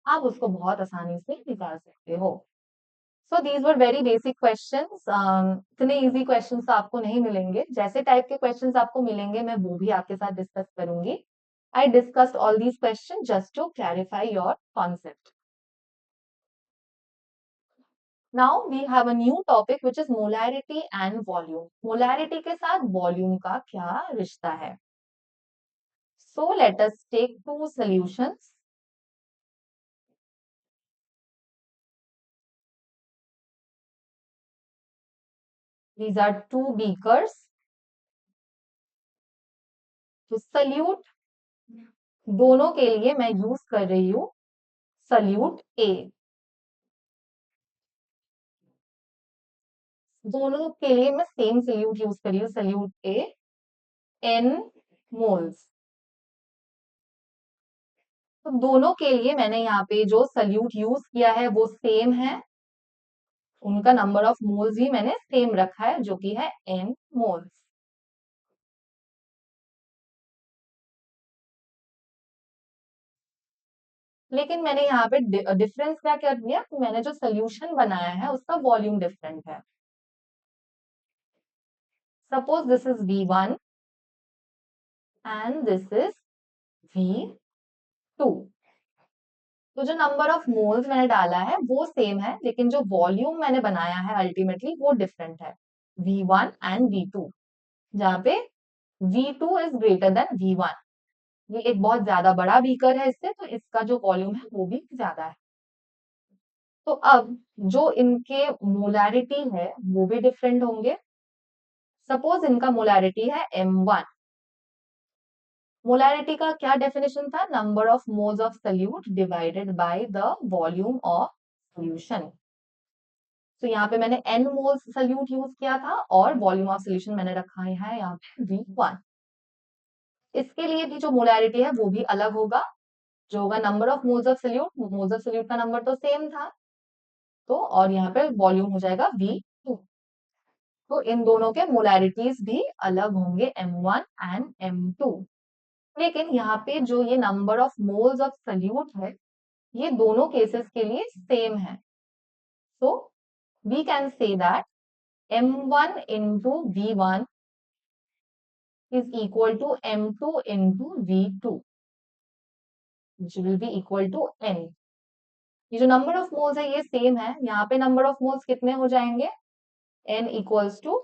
A: आप उसको बहुत आसानी से निकाल सकते हो. So these were very basic questions. इतने इजी क्वेश्चंस तो आपको नहीं मिलेंगे. जैसे टाइप के क्वेश्चंस आपको मिलेंगे मैं वो भी आपके साथ डिस्कस करूंगी. I discussed all these questions just to clarify your concept. Now we have a new topic which is molarity and volume. Molarity के साथ volume का क्या रिश्ता है? So let us take two solutions. These are two beakers. तो सल्यूट दोनों के लिए मैं यूज कर रही हूँ सल्यूट ए. दोनों के लिए मैं सेम सल्यूट यूज कर रही हूँ, सल्यूट ए, n मोल्स. तो दोनों के लिए मैंने यहाँ पे जो सल्यूट यूज किया है वो सेम है. उनका नंबर ऑफ मोल्स भी मैंने सेम रखा है जो कि है n मोल्स. लेकिन मैंने यहाँ पे डिफरेंस क्या कर दिया, मैंने जो सोल्यूशन बनाया है उसका वॉल्यूम डिफरेंट है. Suppose this is V1 and this is V2. तो जो नंबर ऑफ मोल्स मैंने डाला है वो सेम है, लेकिन जो वॉल्यूम मैंने बनाया है अल्टीमेटली वो डिफरेंट है. V1 एंड V2, जहाँ पे V2 is greater than V1. ये एक बहुत ज्यादा बड़ा बीकर है इससे, तो इसका जो वॉल्यूम है वो भी ज्यादा है. तो अब जो इनके मोलैरिटी है वो भी डिफरेंट होंगे. सपोज इनका मोलैरिटी है M1. मोलैरिटी का क्या डेफिनेशन था? Number of moles of solute divided by the volume of solution. तो यहाँ पे मैंने n मोल्स सल्यूट यूज किया था और वॉल्यूम ऑफ सॉल्यूशन मैंने रखा है यहाँ पे V1. इसके लिए भी जो मोलैरिटी है वो भी अलग होगा. जो होगा number of moles of salute का नंबर तो सेम था, तो और यहाँ पे वॉल्यूम हो जाएगा V2. तो इन दोनों के मोलैरिटीज भी अलग होंगे M1 एंड M2. लेकिन यहाँ पे जो ये number of moles of solute है ये दोनों केसेस के लिए सेम है. So we can say that M1 into V1 is equal to M2 into V2, which will be equal to N. ये जो नंबर ऑफ मोल्स है ये सेम है. यहाँ पे नंबर ऑफ मोल्स कितने हो जाएंगे? N equals to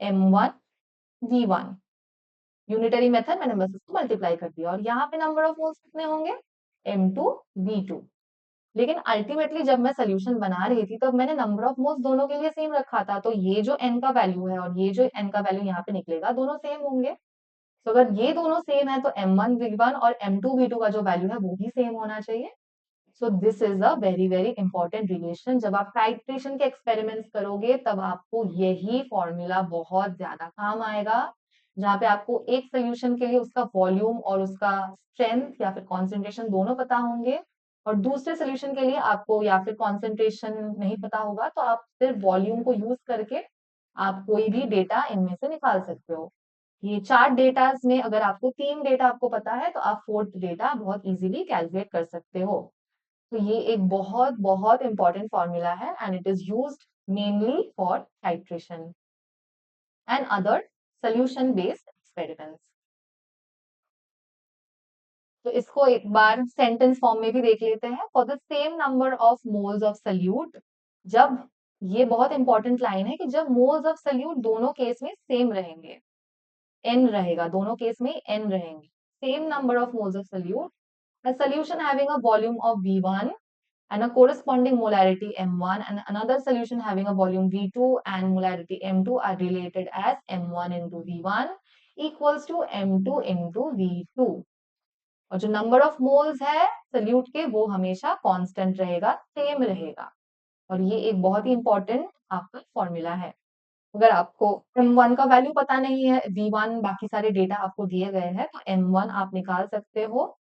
A: m1 v1। Unitary method मैंने बस इसको मल्टीप्लाई कर दिया, और यहाँ पे नंबर ऑफ मोल्स कितने होंगे, m2 v2। लेकिन अल्टीमेटली जब मैं सोल्यूशन बना रही थी तब मैंने नंबर ऑफ मोल्स दोनों के लिए सेम रखा था, तो ये जो n का वैल्यू है और ये जो n का वैल्यू यहाँ पे निकलेगा दोनों सेम होंगे। तो अगर ये दोनों सेम है तो m1 v1 और m2 v2 का जो वैल्यू है वो भी सेम होना चाहिए। So this is a very very important relation. जब आप टाइट्रेशन के एक्सपेरिमेंट्स करोगे तब आपको यही फॉर्मूला बहुत ज्यादा काम आएगा, जहाँ पे आपको एक सोल्यूशन के लिए उसका वॉल्यूम और उसका स्ट्रेंथ या फिर कॉन्सेंट्रेशन दोनों पता होंगे, और दूसरे सोल्यूशन के लिए आपको या फिर कॉन्सेंट्रेशन नहीं पता होगा, तो आप सिर्फ वॉल्यूम को यूज करके आप कोई भी डेटा इनमें से निकाल सकते हो। ये 4 डेटाज में अगर आपको 3 डेटा आपको पता है तो आप 4th डेटा बहुत इजीली कैलकुलेट कर सकते हो। तो ये एक बहुत बहुत इंपॉर्टेंट फॉर्मूला है, and it is used mainly for titration and other solution based experiments. तो इसको एक बार सेंटेंस फॉर्म में भी देख लेते हैं। For the same number of moles of salute, जब, ये बहुत इंपॉर्टेंट लाइन है कि जब मोल्स ऑफ सल्यूट दोनों केस में सेम रहेंगे, n रहेगा, दोनों केस में n रहेंगे, same number of moles of salute, a solution having a volume of V1 and a corresponding molarity M1 and another solution having a volume V2 and molarity M2 are related as M1 into V1 equals to M2 into V2। और जो नंबर ऑफ मोल्स है सल्यूट के वो हमेशा कांस्टेंट रहेगा, सेम रहेगा, और ये एक बहुत ही इंपॉर्टेंट आपका फॉर्मूला है। अगर आपको m1 का वैल्यू पता नहीं है, v1 बाकी सारे डेटा आपको दिए गए हैं, तो m1 आप निकाल सकते हो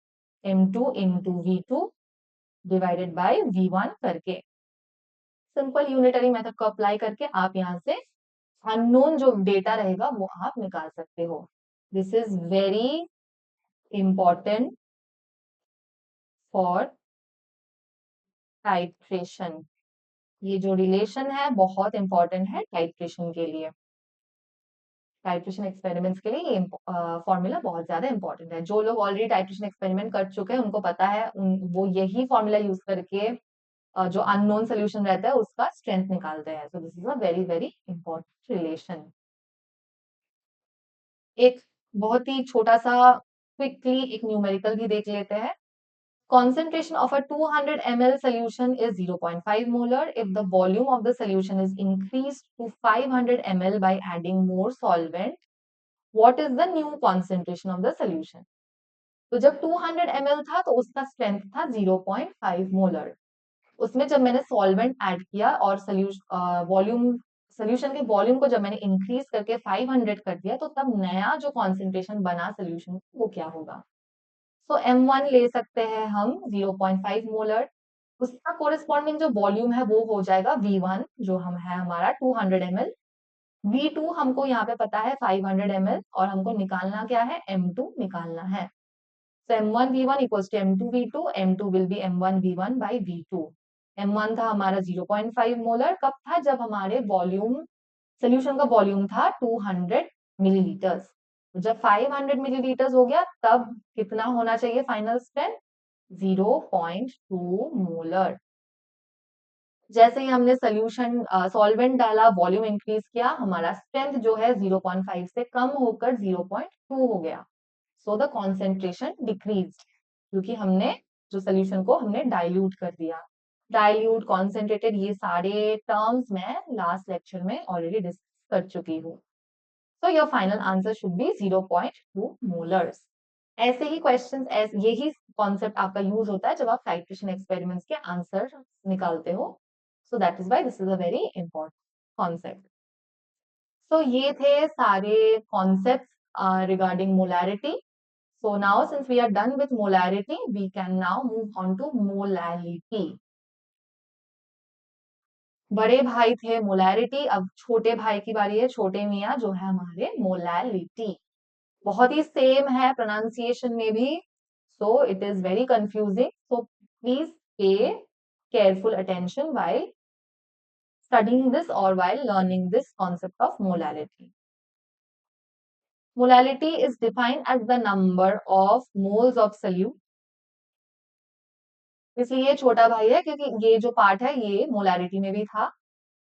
A: m2 into v2 divided by v1 करके। सिंपल यूनिटरी मेथड को अप्लाई करके आप यहाँ से अननोन जो डेटा रहेगा वो आप निकाल सकते हो। This is very important for titration. ये जो रिलेशन है बहुत इंपॉर्टेंट है टाइट्रेशन के लिए, टाइट्रेशन एक्सपेरिमेंट्स के लिए ये फॉर्मूला बहुत ज्यादा इंपॉर्टेंट है। जो लोग ऑलरेडी टाइट्रेशन एक्सपेरिमेंट कर चुके हैं उनको पता है, वो यही फॉर्मूला यूज करके जो अननोन सोल्यूशन रहता है उसका स्ट्रेंथ निकालते हैं। So this is a very very important relation. एक बहुत ही छोटा सा क्विकली एक न्यूमेरिकल भी देख लेते हैं। Concentration of a 200 ml solution is 0.5 molar if the volume of the solution is increased to 500 ml by adding more solvent. What is the new concentration of the solution? तो जब 200 ml था तो उसका स्ट्रेंथ था 0.5 मोलर। उसमें जब मैंने सॉल्वेंट ऐड किया और सोल्यूशन के वॉल्यूम को जब मैंने इंक्रीज करके 500 कर दिया, तो तब नया जो कॉन्सेंट्रेशन बना सोल्यूशन वो क्या होगा। सो m1 ले सकते हैं हम 0.5 मोलर, उसका कोरिस्पॉन्डिंग जो वॉल्यूम है वो हो जाएगा v1 जो हम है हमारा 200 ml। v2 हमको यहाँ पे पता है 500 ml, और हमको निकालना क्या है, m2 निकालना है। So m1 v1 equals to m2 v2, m2 will be m1 v1 by v2। m1 था हमारा 0.5 मोलर, कब था, जब हमारे वॉल्यूम, सोल्यूशन का वॉल्यूम था 200 मिलीलीटर्स। तो जब 500 मिलीलीटर्स हो गया तब कितना होना चाहिए फाइनल स्ट्रेंथ, 0.2 मोलर। जैसे ही हमने सोल्यूशन सॉल्वेंट डाला, वॉल्यूम इंक्रीज किया, हमारा स्ट्रेंथ जो है 0.5 से कम होकर 0.2 हो गया। सो द कॉन्सेंट्रेशन डिक्रीज, क्योंकि हमने जो सोल्यूशन को हमने डाइल्यूट कर दिया। डाइल्यूट, कॉन्सेंट्रेटेड, ये सारे टर्म्स मैं लास्ट लेक्चर में ऑलरेडी डिस्कस कर चुकी हूँ। So your final answer should be 0.2 molars. ऐसे ही क्वेश्चंस, यही कॉन्सेप्ट आपका यूज होता है जब आप टाइट्रेशन एक्सपेरिमेंट्स के आंसर निकालते हो। So that is why this is a very important concept. So ये थे सारे concepts regarding molarity. So now since we are done with molarity, we can now move on to molality. बड़े भाई थे मोलैरिटी, अब छोटे भाई की बारी है, छोटे मियाँ जो है हमारे मोलैलिटी। बहुत ही सेम है प्रोनाउंसिएशन में भी, so it is very confusing. So please pay careful attention while studying this or while learning this concept of molality. Molality is defined as the number of moles of solute, इसलिए छोटा भाई है क्योंकि ये जो पार्ट है ये मोलैरिटी में भी था।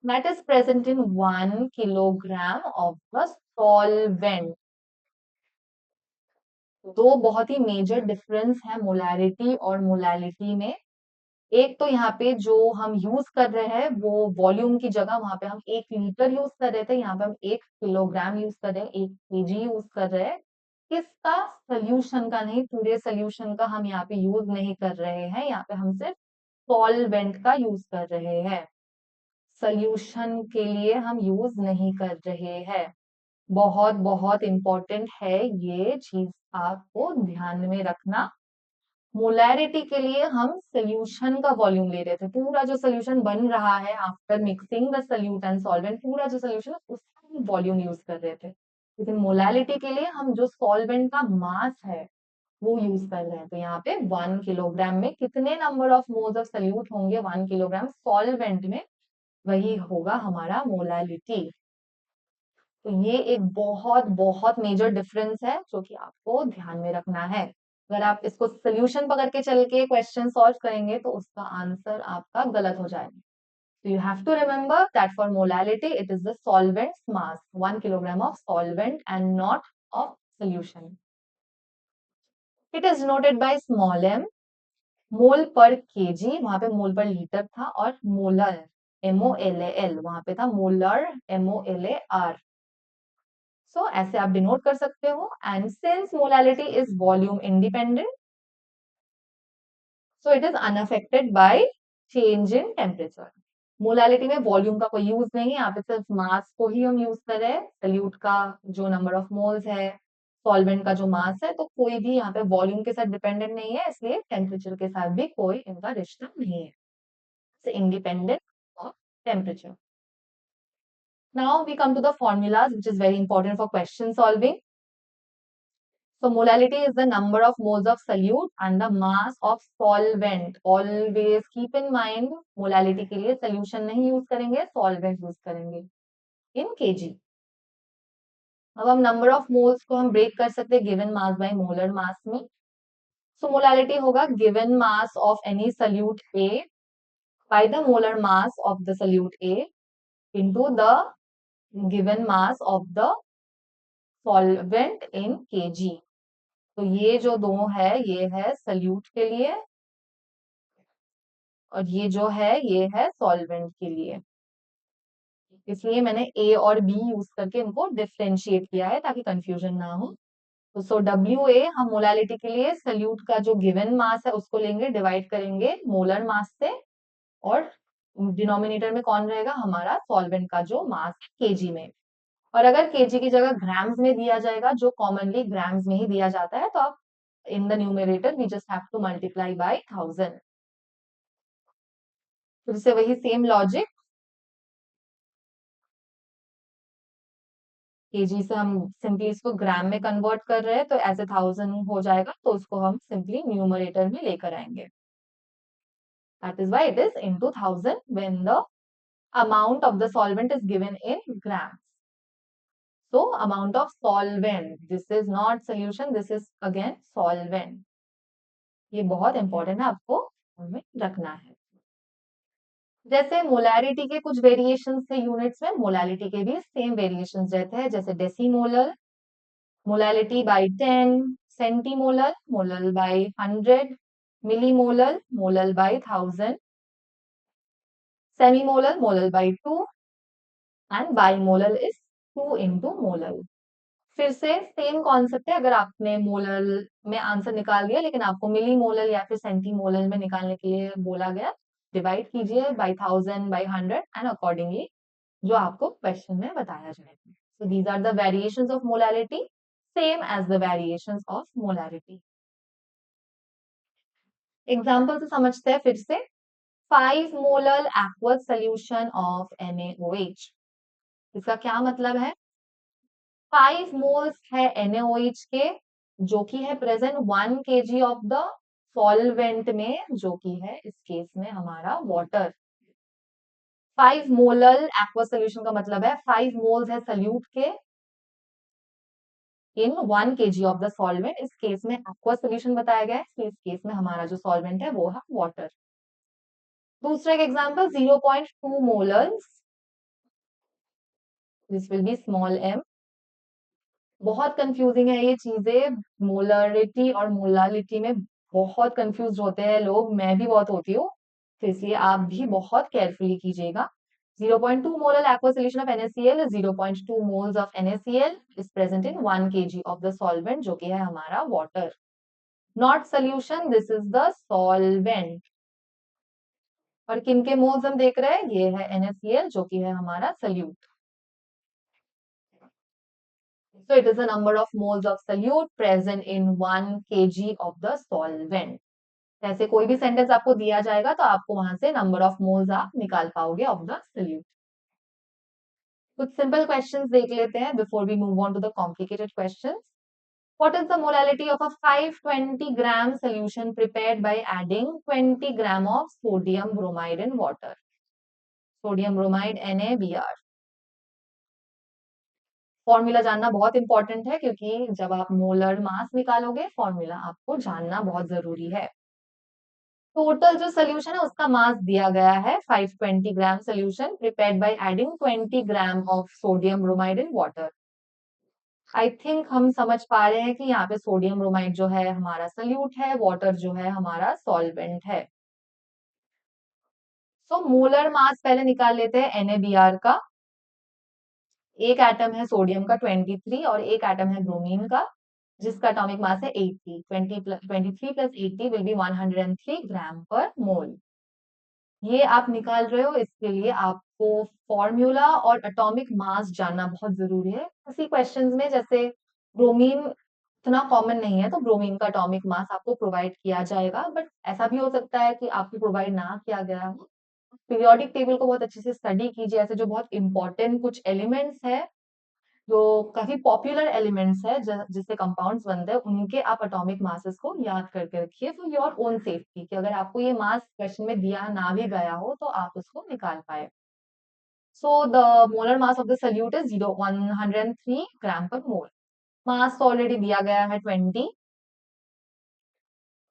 A: that is present in 1 kilogram of the solvent. दो बहुत ही मेजर डिफरेंस है मोलैरिटी और मोलालिटी में। एक तो यहाँ पे जो हम यूज कर रहे हैं वो वॉल्यूम की जगह वहां पे हम 1 लीटर यूज कर रहे थे, यहाँ पे हम 1 किलोग्राम यूज कर रहे हैं, 1 केजी यूज कर रहे हैं। किसका? सोल्यूशन का नहीं, पूरे सोल्यूशन का हम यहाँ पे यूज नहीं कर रहे हैं, यहाँ पे हम सिर्फ सॉल्वेंट का यूज कर रहे हैं, सोल्यूशन के लिए हम यूज नहीं कर रहे हैं। बहुत बहुत इंपॉर्टेंट है ये चीज, आपको ध्यान में रखना। मोलैरिटी के लिए हम सोल्यूशन का वॉल्यूम ले रहे थे, पूरा जो सोल्यूशन बन रहा है after mixing the solute and solvent, पूरा जो सोल्यूशन है उसका हम वॉल्यूम यूज कर रहे थे। लेकिन मोलैलिटी के लिए हम जो सॉल्वेंट का मास है वो यूज कर रहे हैं। तो यहाँ पे 1 किलोग्राम में कितने number of moles of solute होंगे 1 किलोग्राम सॉल्वेंट में, वही होगा हमारा मोलैलिटी। तो ये एक बहुत बहुत मेजर डिफरेंस है जो कि आपको ध्यान में रखना है। अगर आप इसको सोल्यूशन पकड़ के चल के क्वेश्चन सॉल्व करेंगे तो उसका आंसर आपका गलत हो जाएगा। So you have to remember that for molality it is the solvent's mass, 1 kilogram of solvent and not of solution. It is noted by small m, मोल पर केजी, वहां पे मोल पर लीटर था, और मोलर MOLAL वहां पे था मोलर MOLAR। सो ऐसे आप डिनोट कर सकते हो। And since molality is volume independent, so it is unaffected by change in temperature. Molality में वॉल्यूम का कोई यूज नहीं है, यहाँ पे सिर्फ मास को ही हम यूज कर रहे हैं, सल्यूट का जो नंबर ऑफ मोल्स है, सॉल्वेंट का जो मास है, तो कोई भी यहाँ पे वॉल्यूम के साथ डिपेंडेंट नहीं है, इसलिए टेम्परेचर के साथ भी कोई इनका रिश्ता नहीं है, independent of temperature. Now we come to the formulas, which is very important for question solving. So molality is the number of moles of solute and the mass of solvent. Always keep in mind, molality के लिए solution नहीं use करेंगे, solvent use करेंगे in kg. अब हम number of moles को हम break कर सकते हैं given mass by molar mass में. So molality होगा given mass of any solute A by the molar mass of the solute A into the given mass of the solvent in kg. तो ये जो दो है ये है सल्यूट के लिए, और ये जो है ये है सॉल्वेंट के लिए, इसलिए मैंने ए और बी यूज करके इनको डिफरेंशिएट किया है ताकि कंफ्यूजन ना हो। तो सो डब्ल्यू ए हम मोलालिटी के लिए सल्यूट का जो गिवन मास है उसको लेंगे, डिवाइड करेंगे मोलर मास से, और डिनोमिनेटर में कौन रहेगा? हमारा सॉल्वेंट का जो मास है केजी में। और अगर केजी की जगह ग्राम्स में दिया जाएगा, जो कॉमनली ग्राम्स में ही दिया जाता है, तो आप in the numerator we just have to multiply by 1000। फिर से वही सेम लॉजिक, केजी से हम सिंपली इसको ग्राम में कन्वर्ट कर रहे हैं, तो ऐसे 1000 हो जाएगा, तो उसको हम सिंपली न्यूमरेटर में लेकर आएंगे। That is why it is into 1000 when the amount of the solvent is given in grams. So amount of solvent, this is not solution, this is again solvent. ये बहुत इंपॉर्टेंट है, आपको हमें रखना है। जैसे मोलैरिटी के कुछ वेरिएशंस थे यूनिट्स में, मोलैलिटी के भी सेम वेरिएशंस रहते हैं, जैसे decimolar, molality by 10, centimolar, molar by 100, millimolar, molar by 1000, semimolar, molar by 2, and bimolar is 2 into molar. फिर से सेम कॉन्सेप्ट है, अगर आपने मोलर में आंसर निकाल दिया लेकिन आपको मिली मोलर या फिर सेंटीमोलर में निकालने के लिए बोला गया, डिवाइड कीजिए बाय 1000 बाय 100 एंड अकॉर्डिंगली जो आपको क्वेश्चन में बताया जाएगा। So these are the variations of molarity, same as the variations of molarity. Example से समझते हैं फिर से। 5 molar aqueous solution of NaOH, इसका क्या मतलब है? 5 मोल्स है NaOH के, जो कि है present 1 kg of the solvent में, जो कि है इस केस में हमारा वाटर। 5 मोलर एक्वस सोल्यूशन का मतलब है 5 मोल्स है सल्यूट के इन 1 kg ऑफ द सॉल्वेंट। इस केस में एक्वस सोल्यूशन बताया गया है, तो इस केस में हमारा जो सॉल्वेंट है वो है वाटर। दूसरा एक example 0.2 molars this will B small m। बहुत कंफ्यूजिंग है ये चीजें, मोलरिटी और मोलालिटी में बहुत कंफ्यूज होते हैं लोग, मैं भी बहुत होती हूँ, तो इसलिए आप भी बहुत केयरफुली कीजिएगा। 0.2 molar aqueous solution of NaCl is 0.2 moles of NaCl is present in 1 kg of the solvent, जो कि है हमारा water. Not solution, this is the solvent. और किन के मोल्स हम देख रहे हैं, ये है NaCl जो कि है हमारा solute. So it is the number of moles of solute present in 1 kg of the solvent। ऐसे कोई भी सेंटेंस आपको दिया जाएगा तो आपको वहां से नंबर ऑफ मोल्स आप निकाल पाओगे ऑफ द सोल्यूट। कुछ सिंपल क्वेश्चंस देख लेते हैं before we move on to the complicated questions. What is the molality of a 520 gram solution prepared by adding 20 gram of sodium bromide in water? Sodium bromide NaBr। Formula जानना बहुत इंपॉर्टेंट है क्योंकि जब आप मोलर मास निकालोगे फॉर्मूला आपको जानना बहुत जरूरी है। टोटल जो सोल्यूशन है उसका मास दिया गया है 520 gram solution prepared by adding 20 gram of sodium bromide in water. I think हम समझ पा रहे हैं कि यहाँ पे सोडियम ब्रोमाइड जो है हमारा सोल्यूट है, वाटर जो है हमारा सॉल्वेंट है। सो मोलर मास पहले निकाल लेते हैं NaBr का। एक एटम है सोडियम का 23 और एक एटम है ब्रोमीन का जिसका एटॉमिक मास है 80। 23 प्लस 80 विल बी 103 ग्राम पर मोल। ये आप निकाल रहे हो, इसके लिए आपको फॉर्मूला और एटॉमिक मास जानना बहुत जरूरी है। किसी क्वेश्चंस में जैसे ब्रोमीन इतना कॉमन नहीं है तो ब्रोमीन का एटॉमिक मास आपको प्रोवाइड किया जाएगा, बट ऐसा भी हो सकता है कि आपको प्रोवाइड ना किया गया हो। पीरियोडिक टेबल को बहुत अच्छे से स्टडी कीजिए, ऐसे जो बहुत इंपॉर्टेंट कुछ एलिमेंट्स है जो काफी पॉपुलर एलिमेंट्स है जिससे कंपाउंड्स बनते हैं उनके आप एटॉमिक मासेस को याद करके रखिए फॉर योर ओन सेफ्टी, कि अगर आपको ये मास क्वेश्चन में दिया ना भी गया हो तो आप उसको निकाल पाए। So the molar mass of the solute is 103 ग्राम पर मोल। मास ऑलरेडी दिया गया है 20।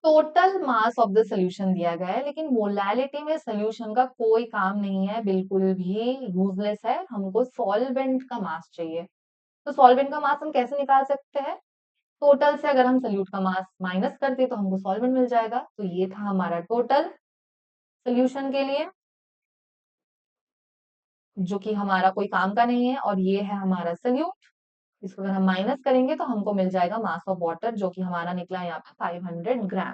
A: Total mass of the solution दिया गया है, लेकिन मोलैलिटी में सोल्यूशन का कोई काम नहीं है, बिल्कुल भी यूजलेस है, हमको सॉल्वेंट का मास चाहिए। तो सॉल्वेंट का मास हम कैसे निकाल सकते हैं, टोटल से अगर हम सोल्यूट का मास माइनस करते तो हमको सॉल्वेंट मिल जाएगा। तो ये था हमारा टोटल सोल्यूशन के लिए जो कि हमारा कोई काम का नहीं है, और ये है हमारा सोल्यूट। इसको अगर हम माइनस करेंगे तो हमको मिल जाएगा मास ऑफ वाटर जो कि हमारा निकला यहाँ पे 500 ग्राम।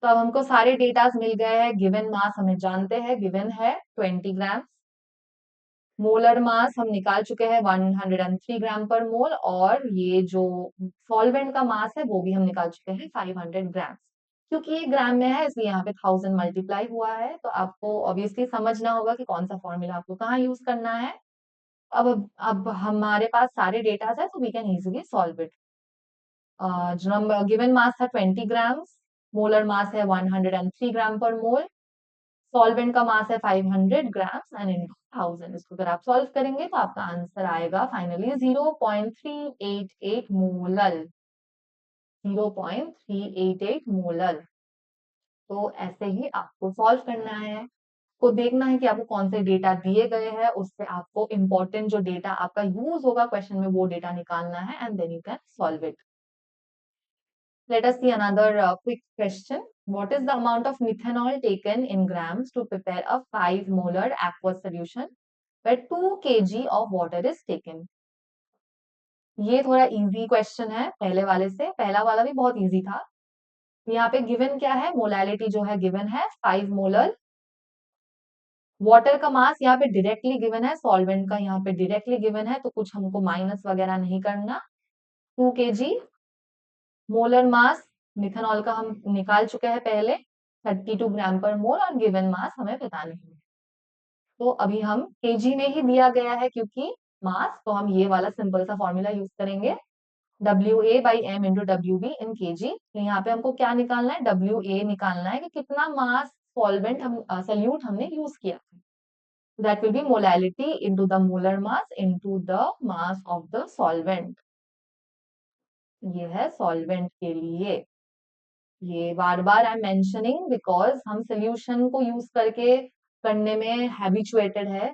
A: तो अब हमको सारे डेटास मिल गए हैं, गिवन मास हमें जानते हैं, गिवन है 20 ग्राम। मोलर मास हम निकाल चुके हैं 103 ग्राम पर मोल, और ये जो सॉल्वेंट का मास है वो भी हम निकाल चुके हैं 500 ग्राम। क्योंकि ये ग्राम में है इसलिए यहाँ पे 1000 मल्टीप्लाई हुआ है, तो आपको ऑब्वियसली समझना होगा कि कौन सा फॉर्मूला आपको कहाँ यूज करना है। अब हमारे पास सारे डेटा है तो we can easily solve it. जो नंबर गिवन मास था 20 ग्राम, मोलर मास है 103 ग्राम पर मोल, सॉल्वेंट का मास है 500 ग्राम एंड इनटू 1000। इसको अगर आप सॉल्व करेंगे तो आपका आंसर आएगा फाइनली 0.388 मोलर। 0.388 मोलर। तो ऐसे ही आपको सॉल्व करना है, को देखना है कि आपको कौन से डेटा दिए गए हैं, उससे आपको इंपॉर्टेंट जो डेटा आपका यूज होगा क्वेश्चन में वो डेटा निकालना है and then you can solve it. Let us see another quick question. What is the amount of methanol taken in grams to prepare a 5 molar aqueous solution where 2 kg of water is taken? ये थोड़ा इजी क्वेश्चन है पहले वाले से, पहला वाला भी बहुत इजी था। यहाँ पे गिवन क्या है, मोलैलिटी जो है गिवन है 5 मोलर, वाटर का मास यहाँ पे डायरेक्टली गिवन है, सॉल्वेंट का यहाँ पे डायरेक्टली गिवन है, तो कुछ हमको माइनस वगैरह नहीं करना। 2 kg मोलर मास मिथेनॉल का हम निकाल चुके हैं पहले 32 ग्राम पर मोल, और गिवन मास हमें पता नहीं है, तो अभी हम केजी में ही दिया गया है क्योंकि मास, तो हम ये वाला सिंपल सा फॉर्मूला यूज करेंगे WA/m इंटू WB इन केजी। तो यहाँ पे हमको क्या निकालना है, WA निकालना है कि कितना मास सॉल्वेंट हम सोल्यूट हमने यूज किया। That will be molality into the molar mass into the mass of the solvent. ये है सॉल्वेंट के लिए, ये बार बार आई एम मेंशनिंग बिकॉज हम सोल्यूशन को यूज करके करने में हैबिचुएटेड है,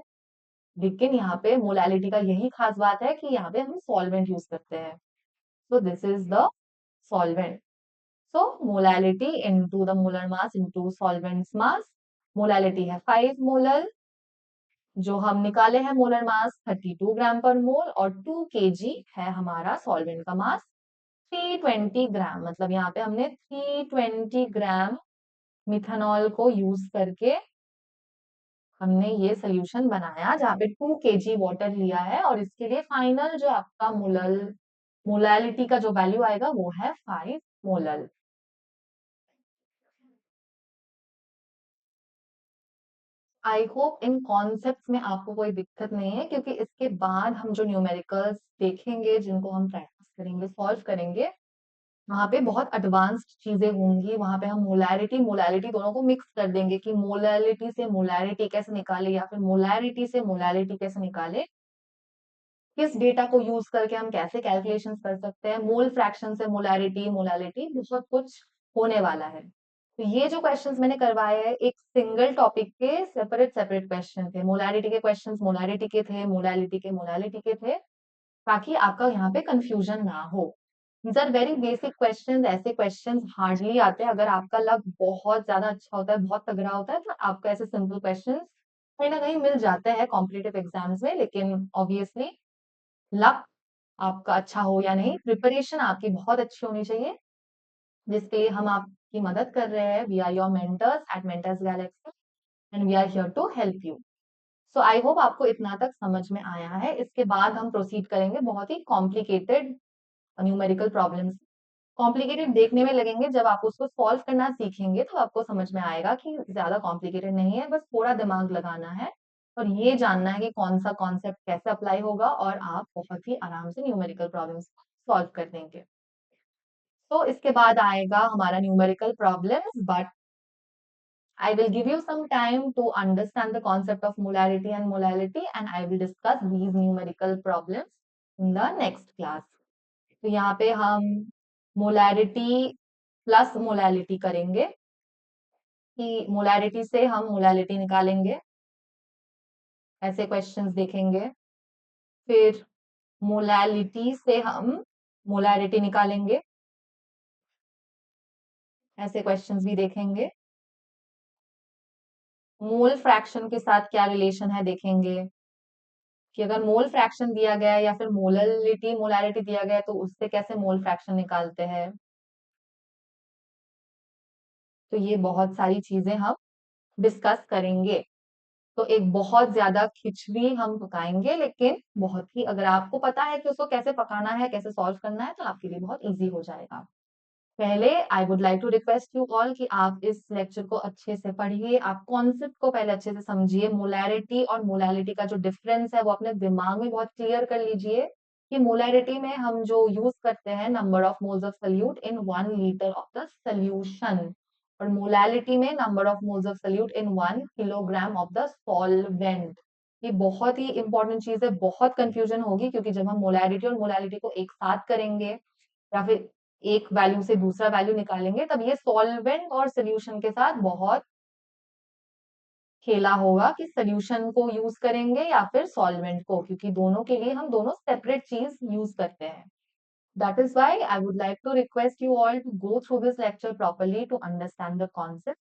A: लेकिन यहाँ पे मोलालिटी का यही खास बात है कि यहाँ पे हम सॉल्वेंट यूज करते हैं। So this is the solvent. So molality into the molar mass into solvents mass. Molality है 5 मोलर, जो हम निकाले हैं मोलर मास 32 ग्राम पर मोल, और 2 केजी है हमारा सॉल्वेंट का मास 320 ग्राम। मतलब यहाँ पे हमने 320 ग्राम मिथानॉल को यूज करके हमने ये सोल्यूशन बनाया, जहाँ पे 2 केजी वाटर लिया है, और इसके लिए फाइनल जो आपका मोलालिटी का जो वैल्यू आएगा वो है 5 molar. I hope in concepts में आपको कोई दिक्कत नहीं है, क्योंकि इसके बाद हम जो न्यूमेरिकल्स देखेंगे, जिनको हम प्रैक्टिस करेंगे, सॉल्व करेंगे, वहां पे बहुत एडवांस्ड चीजें होंगी। वहां पे हम मोलारिटी मोलालिटी दोनों को मिक्स कर देंगे कि मोलालिटी से मोलारिटी कैसे निकाले, या फिर मोलारिटी से मोलालिटी कैसे निकाले, किस डेटा को यूज करके हम कैसे कैलकुलेशंस कर सकते हैं, मोल फ्रैक्शन से मोलारिटी मोलालिटी, बहुत कुछ होने वाला है। तो ये जो क्वेश्चंस मैंने करवाए हैं, एक सिंगल टॉपिक के सेपरेट सेपरेट क्वेश्चन थे। मोलारिटी के क्वेश्चंस मोलारिटी के थे, मोलालिटी के मोलालिटी के थे, ताकि आपका यहाँ पे कंफ्यूजन ना हो। These are very basic questions. ऐसे क्वेश्चंस हार्डली आते हैं। अगर आपका लक बहुत ज्यादा अच्छा होता है, बहुत तगड़ा होता है, तो आपको ऐसे सिंपल क्वेश्चंस कहीं ना कहीं मिल जाते हैं कॉम्पिटेटिव एग्जाम्स में। लेकिन ऑब्वियसली लक आपका अच्छा हो या नहीं, प्रिपरेशन आपकी बहुत अच्छी होनी चाहिए, जिसके लिए हम आपकी मदद कर रहे हैं। We are your mentors at Mentors Galaxy, and we are here to help you. So I hope आपको इतना तक समझ में आया है। इसके बाद हम प्रोसीड करेंगे बहुत ही कॉम्प्लिकेटेड न्यूमेरिकल प्रॉब्लम्स। कॉम्प्लिकेटेड देखने में लगेंगे, जब आप उसको सॉल्व करना सीखेंगे तो आपको समझ में आएगा कि ज्यादा कॉम्प्लिकेटेड नहीं है, बस थोड़ा दिमाग लगाना है और ये जानना है कि कौन सा कॉन्सेप्ट कैसे अप्लाई होगा, और आप बहुत ही आराम से न्यूमेरिकल प्रॉब्लम्स सॉल्व कर देंगे। तो इसके बाद आएगा हमारा numerical problems, but I will give you some time to understand the concept of molarity and molality, and I will discuss these numerical problems in the next class. तो यहाँ पे हम मोलारिटी प्लस मोलालिटी करेंगे, कि मोलारिटी से हम मोलालिटी निकालेंगे, ऐसे क्वेश्चंस देखेंगे। फिर मोलालिटी से हम मोलारिटी निकालेंगे, ऐसे क्वेश्चंस भी देखेंगे। मोल फ्रैक्शन के साथ क्या रिलेशन है देखेंगे, कि अगर मोल फ्रैक्शन दिया गया है या फिर मोललिटी मोलारिटी दिया गया है, तो उससे कैसे मोल फ्रैक्शन निकालते हैं। तो ये बहुत सारी चीजें हम डिस्कस करेंगे। तो एक बहुत ज्यादा खिचड़ी हम पकाएंगे, लेकिन बहुत ही, अगर आपको पता है कि उसको कैसे पकाना है, कैसे सॉल्व करना है, तो आपके लिए बहुत इजी हो जाएगा। पहले I would like to request you all कि आप इस लेक्चर को अच्छे से पढ़िए, आप कॉन्सेप्ट को पहले अच्छे से समझिए। मोलैरिटी और मोलालिटी का जो डिफरेंस है वो अपने दिमाग में बहुत क्लियर कर लीजिए, कि मोलैरिटी में हम जो यूज करते हैं number of moles of solute in 1 litre of the solution, और मोलालिटी में number of moles of solute in 1 kilogram of the solvent. ये बहुत ही इंपॉर्टेंट चीज है, बहुत कंफ्यूजन होगी, क्योंकि जब हम मोलैरिटी और मोलालिटी को एक साथ करेंगे, या फिर एक वैल्यू से दूसरा वैल्यू निकालेंगे, तब ये सॉल्वेंट और सोल्यूशन के साथ बहुत खेला होगा, कि सोल्यूशन को यूज करेंगे या फिर सॉल्वेंट को, क्योंकि दोनों के लिए हम दोनों सेपरेट चीज यूज करते हैं। That is why I would like to request you all to go through this lecture properly to understand the concept,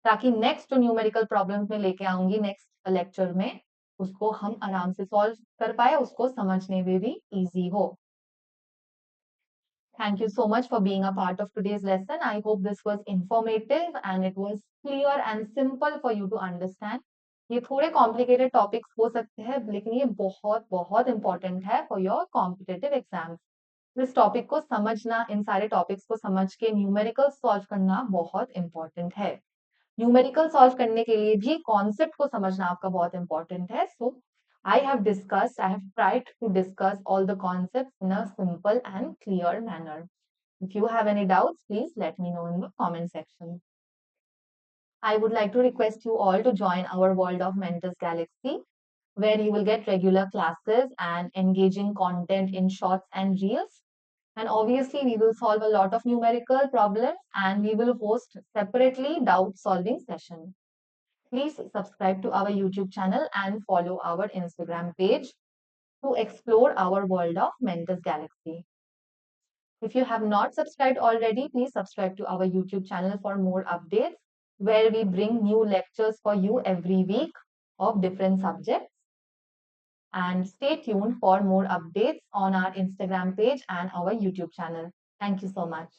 A: ताकि नेक्स्ट जो न्यूमेरिकल प्रॉब्लम्स में लेके आऊंगी नेक्स्ट लेक्चर में, उसको हम आराम से सॉल्व कर पाए, उसको समझने में भी इजी हो। Thank you so much for being a part of today's lesson. I hope this was informative and it was clear and simple for you to understand. ये थोड़े complicated topics हो सकते हैं, लेकिन ये बहुत बहुत important है for your competitive exams. इस टॉपिक को समझना, इन सारे टॉपिक्स को समझ के न्यूमेरिकल सॉल्व करना बहुत इंपॉर्टेंट है। न्यूमेरिकल सॉल्व करने के लिए भी कॉन्सेप्ट को समझना आपका बहुत इंपॉर्टेंट है। सो I have tried to discuss all the concepts in a simple and clear manner. If you have any doubts, please let me know in the comment section. I would like to request you all to join our World of Mentors Galaxy, where you will get regular classes and engaging content in shorts and reels. And obviously, we will solve a lot of numerical problems, and we will host separately doubt solving sessions. Please subscribe to our YouTube channel and follow our Instagram page to explore our world of Mentor's Galaxy. If you have not subscribed already, please subscribe to our YouTube channel for more updates where we bring new lectures for you every week of different subjects. And stay tuned for more updates on our Instagram page and our YouTube channel. Thank you so much.